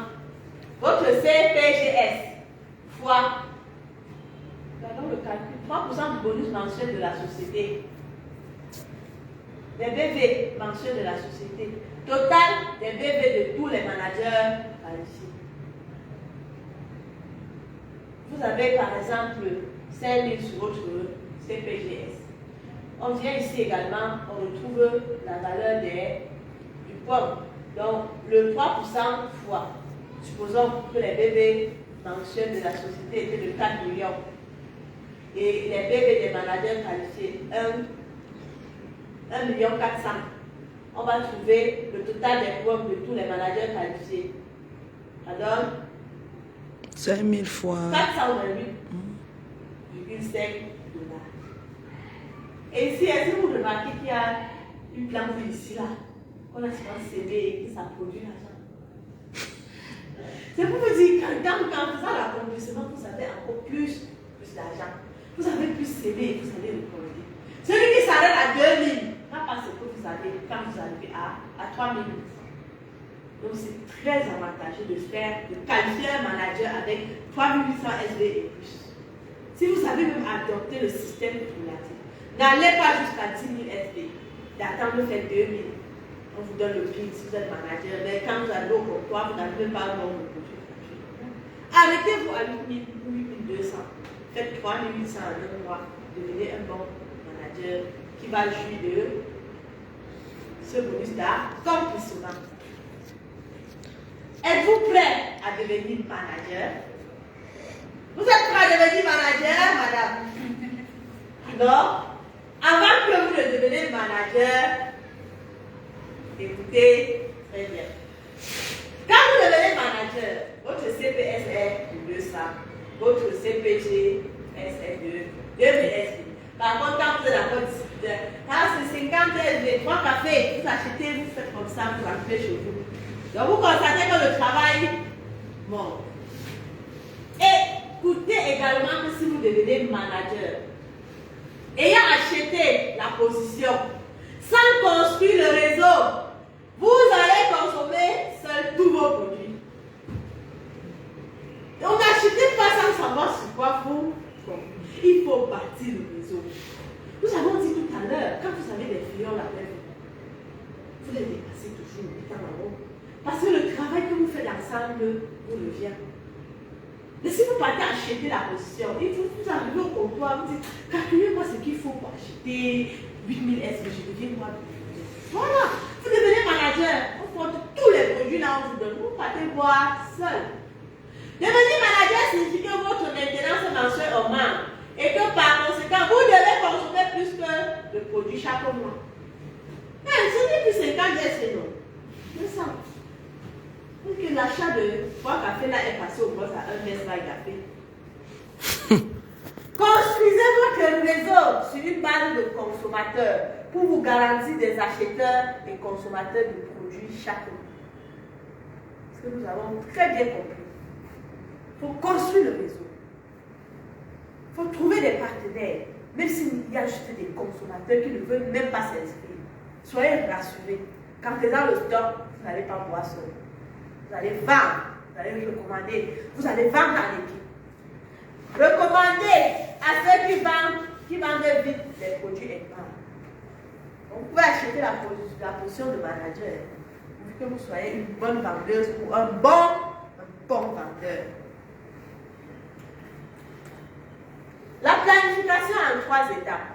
Votre CPGS fois, regardons le calcul, 3% du bonus mensuel de la société. Les BV mensuels de la société. Total des BV de tous les managers qualifiés. Vous avez par exemple 5 000 sur votre CPGS. On vient ici également, on retrouve la valeur du pomme. Donc, le 3% fois, supposons que les bébés mensuels de la société étaient de 4 millions. Et les bébés des managers qualifiés, 1,4 million. On va trouver le total des pommes de tous les managers qualifiés. Ça donne 5000 fois. 428,5 $. Et ici, est-ce que vous remarquez qu'il y a une plante ici, là, qu'on a souvent sémée et que ça produit l'argent? C'est pour vous dire qu'en faisant l'accomplissement, vous avez encore plus d'argent. Vous avez plus sémé et vous allez récolter. Celui qui s'arrête à 2000, n'a pas ce que vous avez quand vous arrivez à 3000. Donc c'est très avantageux de qualifier un manager avec 3800 SD et plus. Si vous savez même adopter le système cumulatif, n'allez pas jusqu'à 10 000 SD, d'attendre de faire 2000. On vous donne le prix si vous êtes manager, mais quand vous arrivez au comptoir, vous n'avez même pas le nombre de produits. Arrêtez-vous à 8200, faites 3800 en un mois, devenez un bon manager qui va jouir de ce bonus d'accomplissement. Êtes-vous prêt à devenir manager? Vous êtes prêt à devenir manager, madame? Alors, avant que vous ne deveniez manager, écoutez très bien. Quand vous devenez manager, votre CPS est de 200, votre CPG est de 2000 SD. Par contre, quand vous êtes à votre distributeur, c'est 50 SD, 3 cafés, vous achetez, vous faites comme ça, vous arrivez chez vous. Donc vous constatez que le travail manque. Écoutez également que si vous devenez manager, ayant acheté la position, sans construire le réseau, vous allez consommer seuls tous vos produits. Et on n'achète pas sans savoir sur quoi vous comptez. Il faut bâtir le réseau. Nous avons dit tout à l'heure, quand vous avez des clients là-bas, vous les dépassez toujours étant en haut. Parce que le travail que vous faites ensemble vous revient. Mais si vous partez acheter la position, et vous arrivez au comptoir, vous dites, calculez-moi ce qu'il faut pour acheter 8000 S, je deviens moi. Voilà, vous devenez manager, on compte tous les produits là, on vous donne, vous partez boire seul. Devenir manager signifie que votre maintenance mensuelle augmente et que par conséquent, vous devez consommer plus que le produit chaque mois. Mais ce n'est plus 50 S, non. C'est ça. Donc l'achat de 3 cafés là est passé au boss à 1 mètre by café. Construisez votre réseau sur une base de consommateurs pour vous garantir des acheteurs et consommateurs de produits chaque mois. Ce que nous avons très bien compris. Il faut construire le réseau. Il faut trouver des partenaires, même s'il y a juste des consommateurs qui ne veulent même pas s'inscrire. Soyez rassurés. Quand vous êtes dans le stock, vous n'allez pas boire seul. Vous allez vendre, vous allez recommander, vous allez vendre en équipe. Recommandez à ceux qui vendent vite les produits épargnés. Vous pouvez acheter la position de manager, pour que vous soyez une bonne vendeuse ou un bon vendeur. La planification en 3 étapes.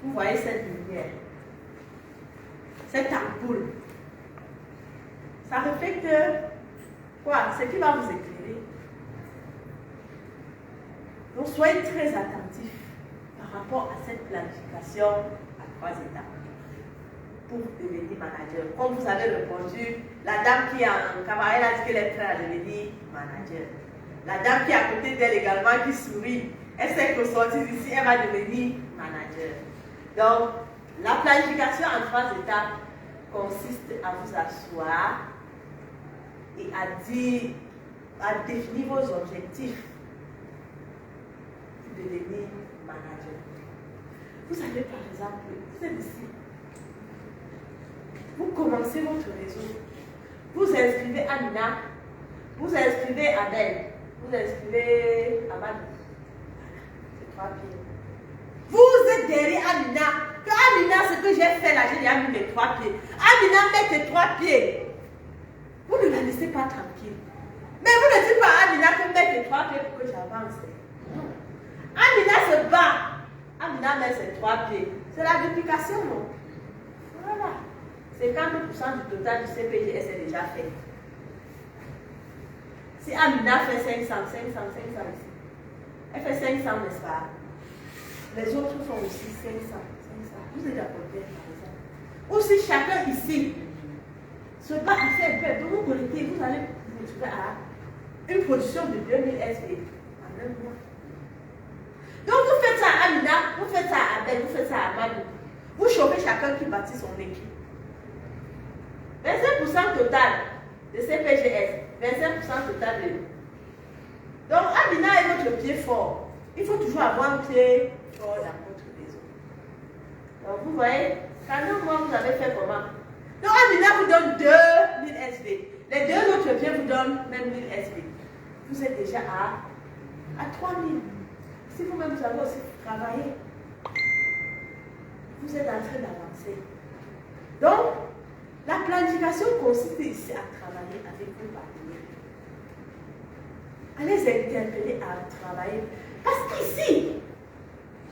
Vous voyez cette lumière, cette ampoule. Ça reflète quoi? Ce qui va vous éclairer. Donc soyez très attentifs par rapport à cette planification à 3 étapes pour devenir manager. Comme vous avez répondu, la dame qui est en cabaret a dit qu'elle est prête à devenir manager. La dame qui est à côté d'elle également qui sourit, elle sait que sortir d'ici, elle va devenir manager. Donc la planification en 3 étapes consiste à vous asseoir et à définir vos objectifs pour devenir manager. Vous savez par exemple, vous êtes ici, vous commencez votre réseau, vous inscrivez Amina, vous inscrivez Abel, vous inscrivez Amad. C'est 3 pieds. Vous êtes derrière Amina, que Amina, ce que j'ai fait là, j'ai déjà mis mes 3 pieds. Amina met tes 3 pieds. Vous ne la laissez pas tranquille. Mais vous ne dites pas à Amina que met tes 3 pieds pour que j'avance. Non. Amina se bat. Amina met ses 3 pieds. C'est la duplication, non? Voilà. 50% du total du CPGS est déjà fait. Si Amina fait 500 ici, elle fait 500, n'est-ce pas? Les autres font aussi 500. Vous êtes d'accord avec ça? Ou si chacun ici se bat à faire un peu, donc vous collectez, vous allez vous retrouver à une production de 2000 SV en un mois. Donc vous faites ça à Amina, vous faites ça à Abel, vous faites ça à Manu. Vous chauffez chacun qui bâtit son équipe. 25% total de CPGS, 25% total de... Donc Amina est votre pied fort. Il faut toujours avoir un pied fort dans votre maison. Donc vous voyez, quand moi vous avez fait comment? Donc Amina vous donne 2000 SV. Les deux autres pieds vous donnent même 1000 SV. Vous êtes déjà à 3000. Si vous-même vous avez aussi travaillé, vous êtes en train d'avancer. Donc, la planification consiste ici à travailler avec vos partenaires. À les interpeller à travailler. Parce qu'ici,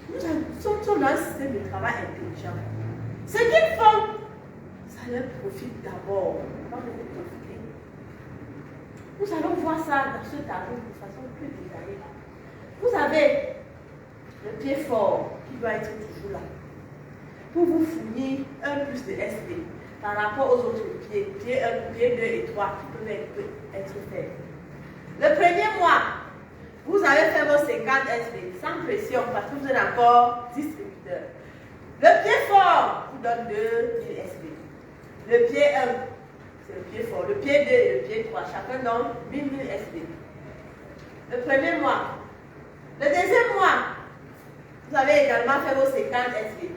nous sommes dans un système de travail intelligent. Ce qu'ils font, ça leur profite d'abord. Nous allons voir ça dans ce tableau de façon plus détaillée. Vous avez le pied fort qui doit être toujours là pour vous fournir un plus de SD par rapport aux autres pieds, pied 1, pied 2 et 3 qui peuvent être faits. Le premier mois, vous avez fait vos 50 SD sans pression parce que vous êtes encore distributeur. Le pied fort vous donne 2000 SD. Le pied 1, c'est le pied fort. Le pied 2 et le pied 3, chacun donne 1000 SD. Le premier mois. Le deuxième mois, vous avez également fait vos 50 SV.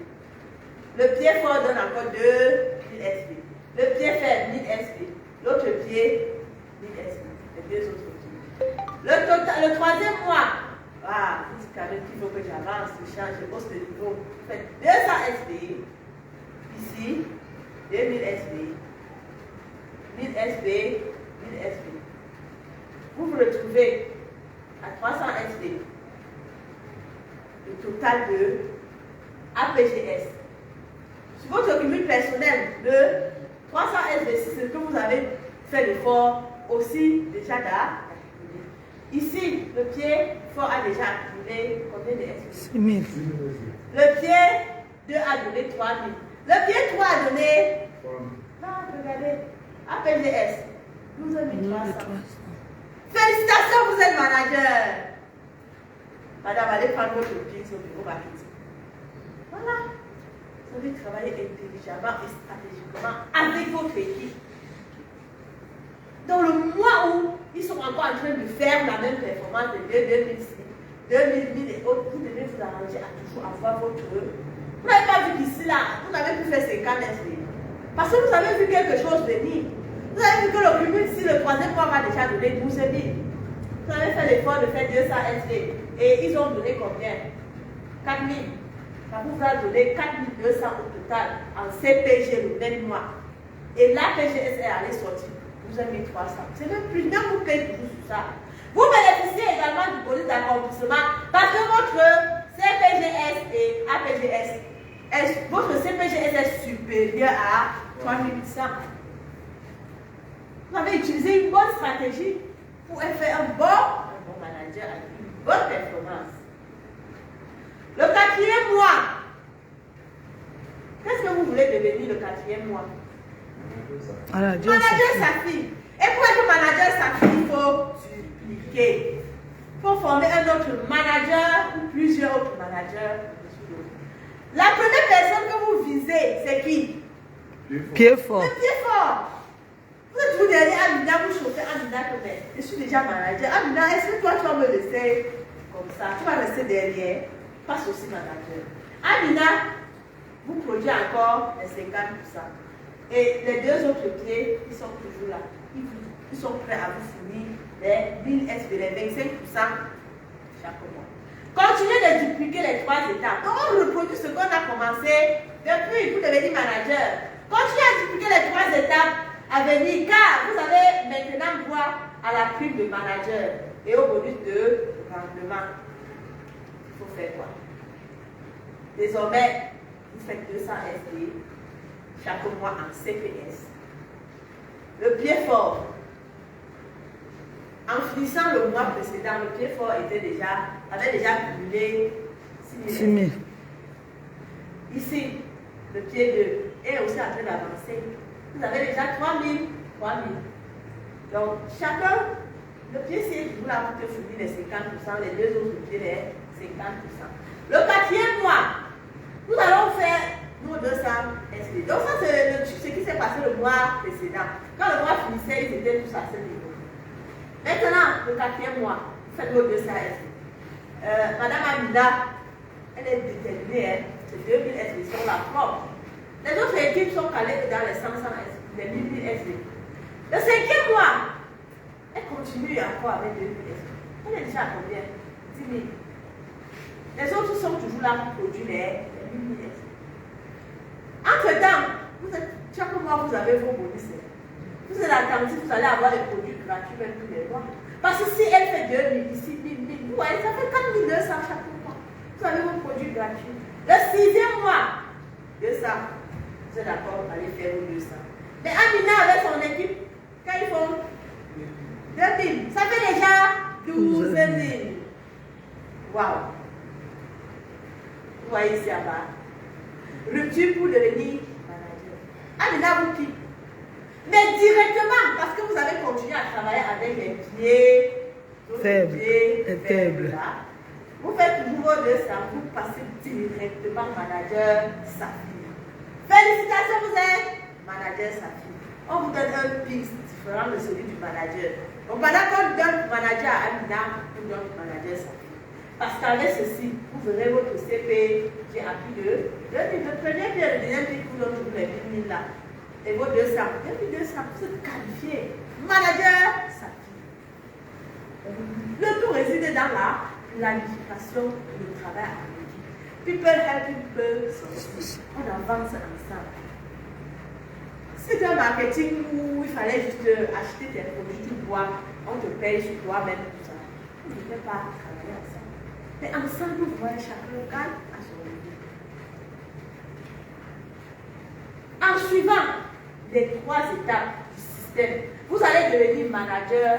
Le pied fort donne encore 2000 SV. Le pied faible, 1000 SV. L'autre pied, 1000 SV. Les deux autres pieds. Le troisième mois, vous dites quand même qu'il faut que j'avance, je change, je pose le niveau. Vous faites 200 SV. Ici, 2000 SV. 1000 SV, 1000 SV. Vous vous retrouvez à 300 SV. Le total de APGS. Sur votre cumul personnel de 300 SV, c'est ce que vous avez fait l'effort aussi déjà d'accumuler. Ici, le pied fort a déjà accumulé combien de SV? 6000. Le pied 2 a donné 3000. Le pied 3 a donné... regardez. APGS, 12 300. Félicitations, vous êtes manager. Madame, allez prendre votre pied sur le bureau marketing. Voilà. Vous devez travailler intelligemment et stratégiquement avec votre équipe. Dans le mois où ils sont encore en train de faire la même performance de 2006, 2000 et autres, vous devez vous arranger à toujours avoir votre... Vous n'avez pas vu qu'ici, là, vous n'avez plus fait 50 SV. Parce que vous avez vu quelque chose venir. Vous avez vu que le cumul, si le troisième mois va déjà donner 12 000. Vous avez fait l'effort de faire 200 SV. Et ils ont donné combien? 4 000. Ça vous a donné 4 200 au total en CPG le même mois. Et l'APGS est allé sortir 12 300. C'est même plus, même vous payez toujours sur ça. Vous bénéficiez également du bonus d'accomplissement parce que votre CPGS et APGS, votre CPGS est supérieur à 3800. Vous avez utilisé une bonne stratégie pour faire un bon manager avec une bonne performance. Le quatrième mois, qu'est-ce que vous voulez devenir le quatrième mois? Manager SAFI. Et pour être manager SAFI, il faut dupliquer. Il faut former un autre manager ou plusieurs autres managers. La première personne que vous visez, c'est qui? Pied fort. Le pied fort. Vous êtes vous derrière Amina, vous chauffez Amina comme elle. Je suis déjà manager. Amina, est-ce que toi tu vas me laisser comme ça? Tu vas rester derrière. Passe aussi manager. Amina, vous produisez encore les 50%. Et les deux autres pieds, ils sont toujours là. Ils sont prêts à vous fournir les 1000 SV, les 25% chaque mois. Continuez de dupliquer les 3 étapes. Donc on reproduit ce qu'on a commencé depuis vous devenez manager. Continuez à dupliquer les 3 étapes à venir car vous allez maintenant droit à la prime de manager et au bonus de rendement. Il faut faire quoi? Désormais, vous faites 200 SD. chaque mois en CPS. Le pied fort. En finissant le mois précédent, le pied fort avait déjà cumulé 6 000. Ici, le pied 2 est aussi en train d'avancer. Vous avez déjà 3 000. Donc, chacun, le pied 6, vous l'avez peut fournir les 50%, les deux autres pieds les 50%. Le 4e mois, nous allons faire nos 200 SP. Donc, ça, c'est ce qui s'est passé le mois précédent. Quand le mois finissait, ils étaient tous à ce niveau. Maintenant, le 4e mois, vous faites nos 200 SP. Madame Amina, elle est déterminée, hein. Ces 2000 SP sont la propre. Les autres équipes sont calées dans les 500 SP, les 1000 SP. Le 5e mois, elle continue encore avec 2000 SP. Elle est déjà à combien? 10 000. Les autres sont toujours là pour produire les 1000 SP. Entre-temps, chaque mois, vous avez vos bonus. Vous êtes attentif, vous allez avoir les produits gratuits même tous les mois. Parce que si elle fait 2000, ici 1000, vous voyez, ça fait 4200 chaque mois. Vous avez vos produits gratuits. Le 6e mois, 200. Vous êtes d'accord, vous allez faire vos 200. Mais Amina avec son équipe, quand ils font 2000, ça fait déjà 12 000. Waouh! Vous voyez ici en bas. Rupture pour devenir manager. Amina vous quitte. Mais directement, parce que vous avez continué à travailler avec les pieds faibles. Vous faites toujours vos 200, vous passez directement manager Saphir. Félicitations, vous êtes manager Saphir. On vous donne un fixe différent de celui du manager. Donc pendant qu'on donne manager à Amina, on donne manager Saphir. Parce qu'avec ceci, vous verrez votre CP qui a plus de 2000. Le premier pied, le deuxième pied, vous donne toujours les 10 000 là. Et vos 200, depuis 200, vous êtes qualifié. Manager Saphir. Le tout réside dans la planification du travail en équipe. People helping people succeed. On avance ensemble. C'était un marketing où il fallait juste acheter tes produits, tu bois, on te paye sur toi-même, tout ça. On ne peut pas travailler ensemble. Mais ensemble, vous voyez, chacun gagne à son niveau. En suivant les 3 étapes du système, vous allez devenir manager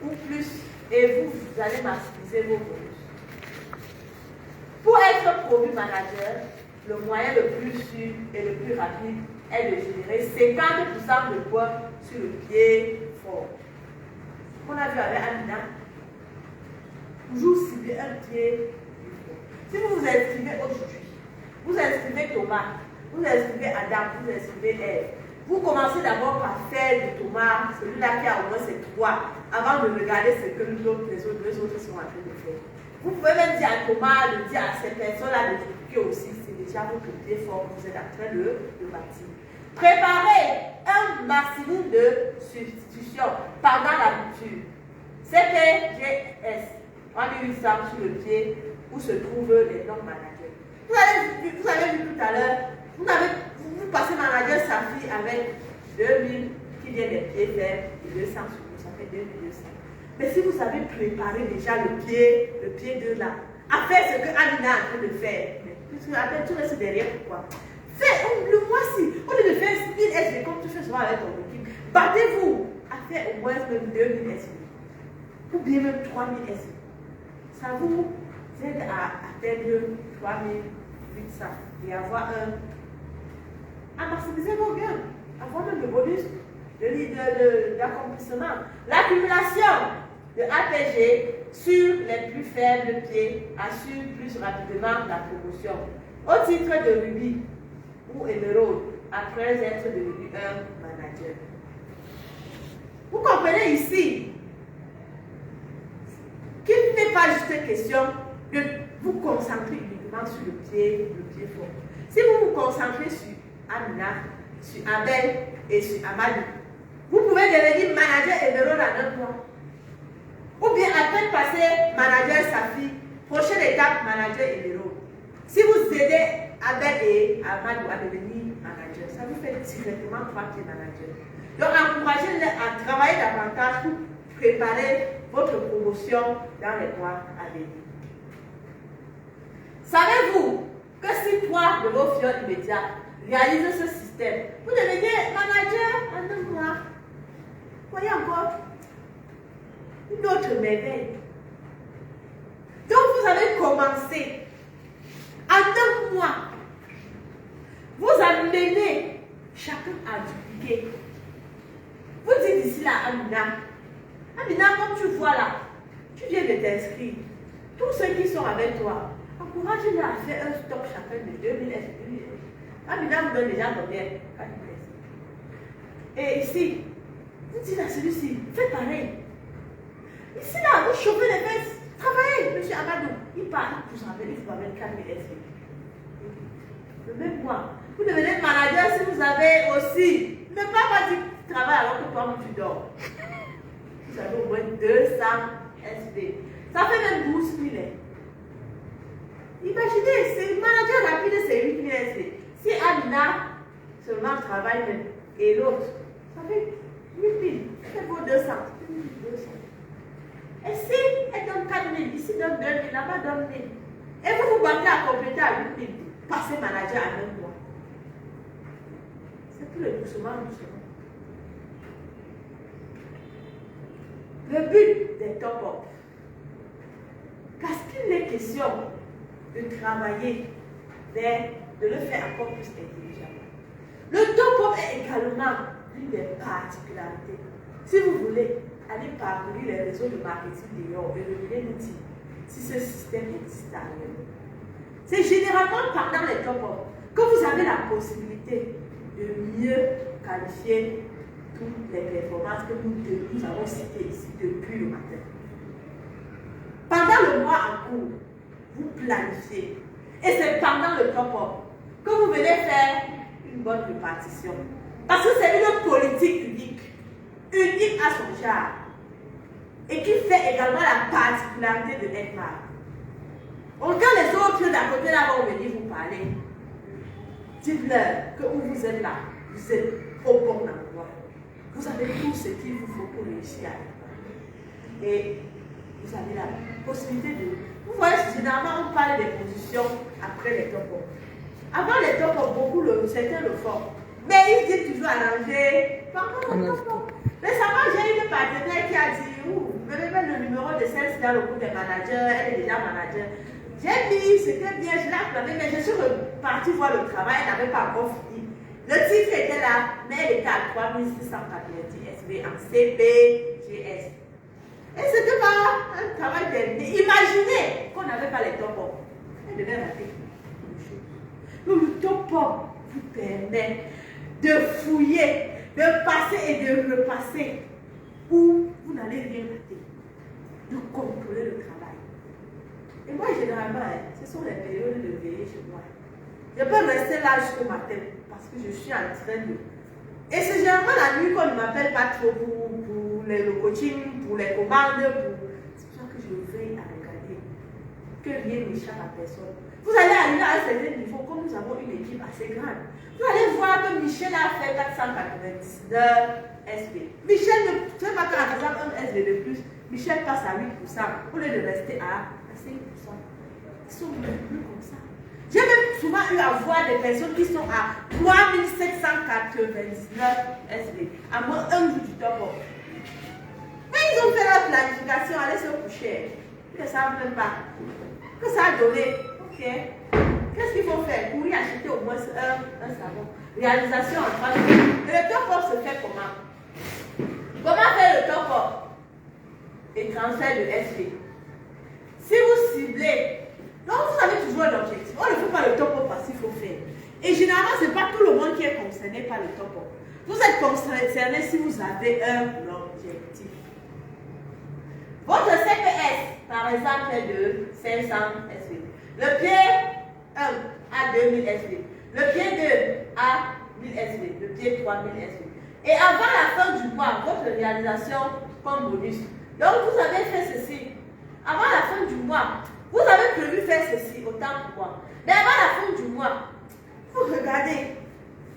ou plus et vous allez maximiser vos bonus. Pour être promu manager, le moyen le plus sûr et le plus rapide est de générer 50% de points sur le pied fort. On a vu avec Amina, toujours cibler un pied fort. Si vous vous inscrivez aujourd'hui, vous inscrivez Thomas, vous inscrivez Adam, vous inscrivez Ève. Vous commencez d'abord par faire du Thomas, celui-là qui a au moins ces 3, avant de regarder ce que les deux autres sont en train de faire. Vous pouvez même dire à Thomas, de dire à ces personnes-là de dupliquer aussi, c'est déjà votre pied fort que vous êtes en train de bâtir. Préparez un maximum de substitutions pendant la rupture. CPGS, 3800 sur le pied où se trouvent les non-managers. Vous avez vu tout à l'heure, vous passez manager Saphir avec 2000 qui viennent des pieds faibles et 200 sur vous, ça fait 2200. Mais si vous avez préparé déjà le pied 2 là, à faire ce que Amina est en train de faire, puisque après tout reste derrière, pourquoi? Fais le mois-ci, au lieu de faire 1000 SV comme tu fais souvent avec ton équipe, battez-vous à faire au moins même 2000 SV, ou bien même 3000 SV. Ça vous aide à atteindre 3800 et avoir à maximiser vos gains, avoir même le bonus d'accomplissement. L'accumulation de APG sur les plus faibles pieds assure plus rapidement la promotion. Au titre de Ruby ou Emerald, après être devenu un manager. Vous comprenez ici qu'il n'est pas juste question de vous concentrer uniquement sur le pied fort. Si vous vous concentrez sur Amina, sur Abel et sur Amadou, vous pouvez devenir manager Emerald en 1 mois. Ou bien après passer manager Saphir, prochaine étape manager Emerald. Si vous aidez Abel et Amadou à devenir manager, ça vous fait directement 3 pieds manager. Donc encouragez-les à travailler davantage pour préparer votre promotion dans les mois à venir. Savez-vous que si 3 3 de vos fions immédiats réalisent ce système. Vous devenez manager en 2 mois. Voyez encore une autre merveille. Donc vous avez commencé en 9 mois. Vous amenez chacun à dupliquer. Vous dites ici là, Amina. Amina, comme tu vois là, tu viens de t'inscrire. Tous ceux qui sont avec toi, encourage-les à faire un stock chacun de 2000 SPV. Amina vous donne déjà combien? 4 000. Et ici, vous dites à celui-ci, faites pareil. Ici là, vous chauffez les fesses. Travaillez, monsieur Amadou. Il part pour s'en venir, il faut avec 4 000 SPV. Le même mois. Vous devenez manager si vous avez aussi. Ne pas dire que tu travailles alors que toi tu dors. Vous avez au moins 200 SP. Ça fait même 12 000. Imaginez, c'est le manager rapide, c'est 8 000 SP. Si Amina seulement travaille même, et l'autre, ça fait 8 000. C'est vos 200. Et si elle donne 4 000, ici donne 2 000, là-bas donne 1 000. Et vous vous battez à compléter à 8 000. Passez manager à 9 mois. C'est tout le doucement. Le but des top-up, parce qu'il est question de travailler, de le faire encore plus intelligemment. Le top-up est également l'une des particularités. Si vous voulez aller parcourir les réseaux de marketing dehors et revenir nous dire si ce système existe à rien. C'est généralement pendant les top-up que vous avez la possibilité de mieux qualifier toutes les performances que nous avons citées ici depuis le matin. Pendant le mois en cours, vous planifiez. Et c'est pendant le top-up que vous venez faire une bonne répartition. Parce que c'est une politique unique à son genre. Et qui fait également la particularité de Edmar. Quand les autres d'à côté là vont venir vous parler, dites-leur que où vous êtes là, vous êtes au bon endroit. Vous avez tout ce qu'il vous faut pour réussir. Et vous avez la possibilité de... Vous voyez, généralement, on parle des positions après les top-up. Avant les top-up, beaucoup, certains le font. Mais ils disent toujours à l'enjeu, récemment, j'ai une partenaire qui a dit, vous avez le numéro de celle-ci dans le groupe des managers, elle est déjà manager. J'ai dit, c'était bien, je l'ai acclamé, mais je suis repartie voir le travail, elle n'avait pas encore fini. Le titre était là, mais elle était à 3690 SV en CPGS. Et c'était pas un travail terminé. Imaginez qu'on n'avait pas les top-up. Elle devait rater une chose. Donc le top-up vous permet de fouiller, de passer et de repasser où vous n'allez rien rater. De contrôler le travail. Et moi, généralement, ce sont les périodes de veillée chez moi. Je peux rester là jusqu'au matin parce que je suis en train de... Et c'est généralement la nuit qu'on ne m'appelle pas trop pour le coaching, pour les commandes. C'est pour ça que je veille à regarder que rien n'échappe à personne. Vous allez arriver à un certain niveau, comme nous avons une équipe assez grande. Vous allez voir que Michel a fait 499 SP. Michel ne fait pas par exemple un SP de plus. Michel passe à 8% au lieu de rester à 5%. Ils sont plus comme ça. J'ai même souvent eu à voir des personnes qui sont à 3799 SP, à moins un jour du top-up. Quand ils ont fait leur planification, aller se coucher, ils ne savent même pas que ça a donné. Ok, qu'est-ce qu'il faut faire? Courir acheter au moins un savon. Réalisation en 3 jours. Et le top-up se fait comment? Comment faire le top-up? Et transfert de SP. Si vous ciblez, donc vous avez toujours un objectif. On ne fait pas le top-up parce qu'il faut faire. Et généralement, ce n'est pas tout le monde qui est concerné par le top-up. Vous êtes concerné si vous avez un objectif. Votre CPS, par exemple, est de 500 SV. Le pied 1 à 2000 SV. Le pied 2 à 1000 SV. Le pied 3000 SV. Et avant la fin du mois, votre réalisation comme bonus. Donc, vous avez fait ceci. Avant la fin du mois, vous avez prévu faire ceci, autant pour moi. Mais avant la fin du mois, vous regardez.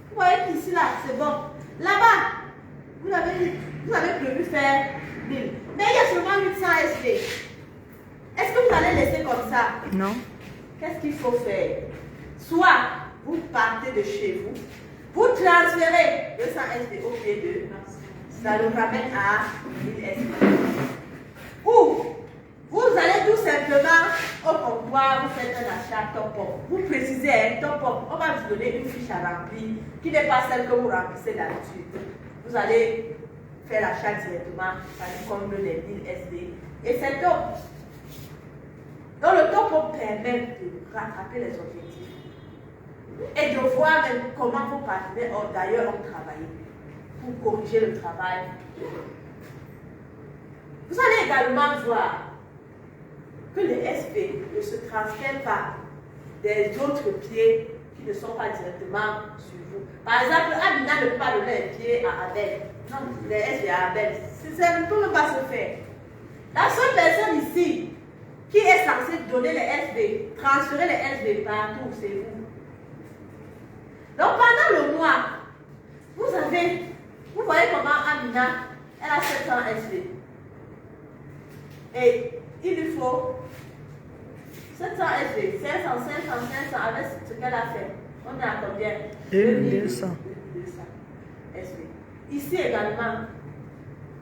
Vous voyez qu'ici, là, c'est bon. Là-bas, vous avez prévu faire 1000. Mais il y a seulement 800 SP. Est-ce que vous allez laisser comme ça? Non. Qu'est-ce qu'il faut faire? Soit partir de chez vous, vous transférez 200 SD au pied de, ça nous ramène à 1000 SD. Ou vous allez tout simplement au comptoir, vous faites un achat top-up. Vous précisez un top-up, on va vous donner une fiche à remplir qui n'est pas celle que vous remplissez d'habitude. Vous allez faire l'achat directement, ça nous comble les 1000 SD. Et c'est top. Donc le top-up permet de rattraper les objectifs et de voir même comment vos partenaires d'ailleurs ont travaillé pour corriger le travail. Vous allez également voir que les SP ne se transfèrent pas des autres pieds qui ne sont pas directement sur vous. Par exemple, Amina ne peut pas donner les pieds à Abel. Non, les SP à Abel. Ça ne peut même pas se faire. La seule personne ici qui est censée donner les SP, transférer les SP partout, c'est vous. Donc pendant le mois, vous voyez comment Amina, elle a 700 SP. Et il lui faut 700 SD, 500, 500, 500 avec ce qu'elle a fait. On est à combien? 2200. SD. Ici également,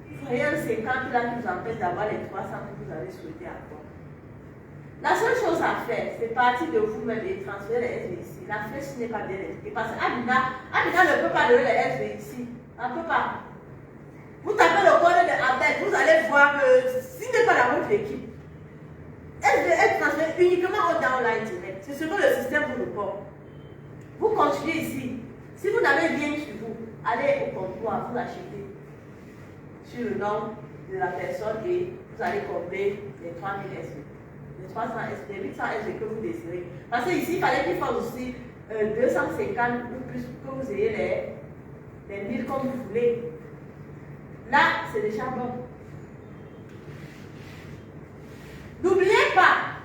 vous voyez un 50 là qui vous empêche d'avoir les 300 que vous avez souhaité avoir. La seule chose à faire, c'est partir de vous-même et transférer les SD ici. La flèche n'est pas bien expliquée parce qu'Amina ne peut pas donner les SD ici. Elle ne peut pas. Vous tapez le code de Abel, vous allez voir que s'il n'est pas dans votre équipe, elle transfère uniquement au downline direct. C'est ce que le système vous reporte. Vous continuez ici. Si vous n'avez rien sur vous, allez au comptoir, vous achetez sur le nom de la personne et vous allez combler les 3000 SD. Les 300 SD, les 800 SD que vous désirez. Parce qu'ici, il fallait qu'il fasse aussi 250 ou plus que vous ayez les 1000 comme vous voulez. Là, c'est déjà bon. N'oubliez pas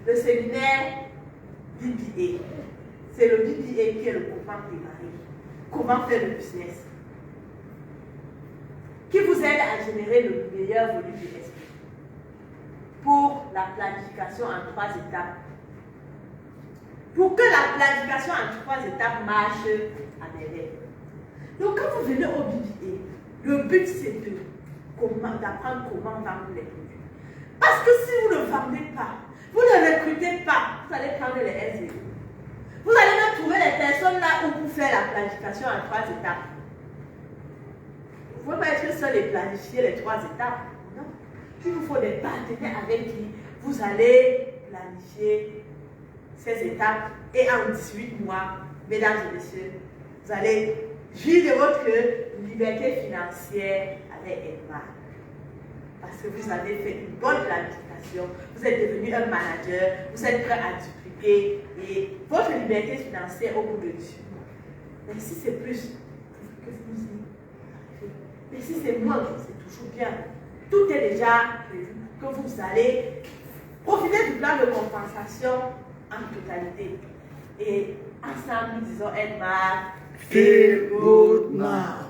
le séminaire BBA. C'est le BBA qui est le comment démarrer, comment faire le business, qui vous aide à générer le meilleur volume de SP pour la planification en 3 étapes. Pour que la planification en 3 étapes marche à merveille. Donc quand vous venez au BBA, le but c'est d'apprendre comment vendre les produits. Parce que si vous ne vendez pas, vous ne recrutez pas, vous allez prendre les SD. Vous allez même trouver les personnes là où vous faites la planification en 3 étapes. Vous ne pouvez pas être seul et planifier les 3 étapes. Non. Il vous faut des partenaires avec qui vous allez planifier ces étapes et en 18 mois, mesdames et messieurs, vous allez jouir de votre liberté financière avec Edmar. Parce que vous avez fait une bonne planification, vous êtes devenu un manager, vous êtes prêt à dupliquer et votre liberté financière au bout de 18 mois. Mais si c'est plus que vous y arrivez, mais si c'est moins, c'est toujours bien. Tout est déjà prévu que vous allez profiter du plan de compensation en totalité. Et ensemble, nous disons Edmar, Feel good now.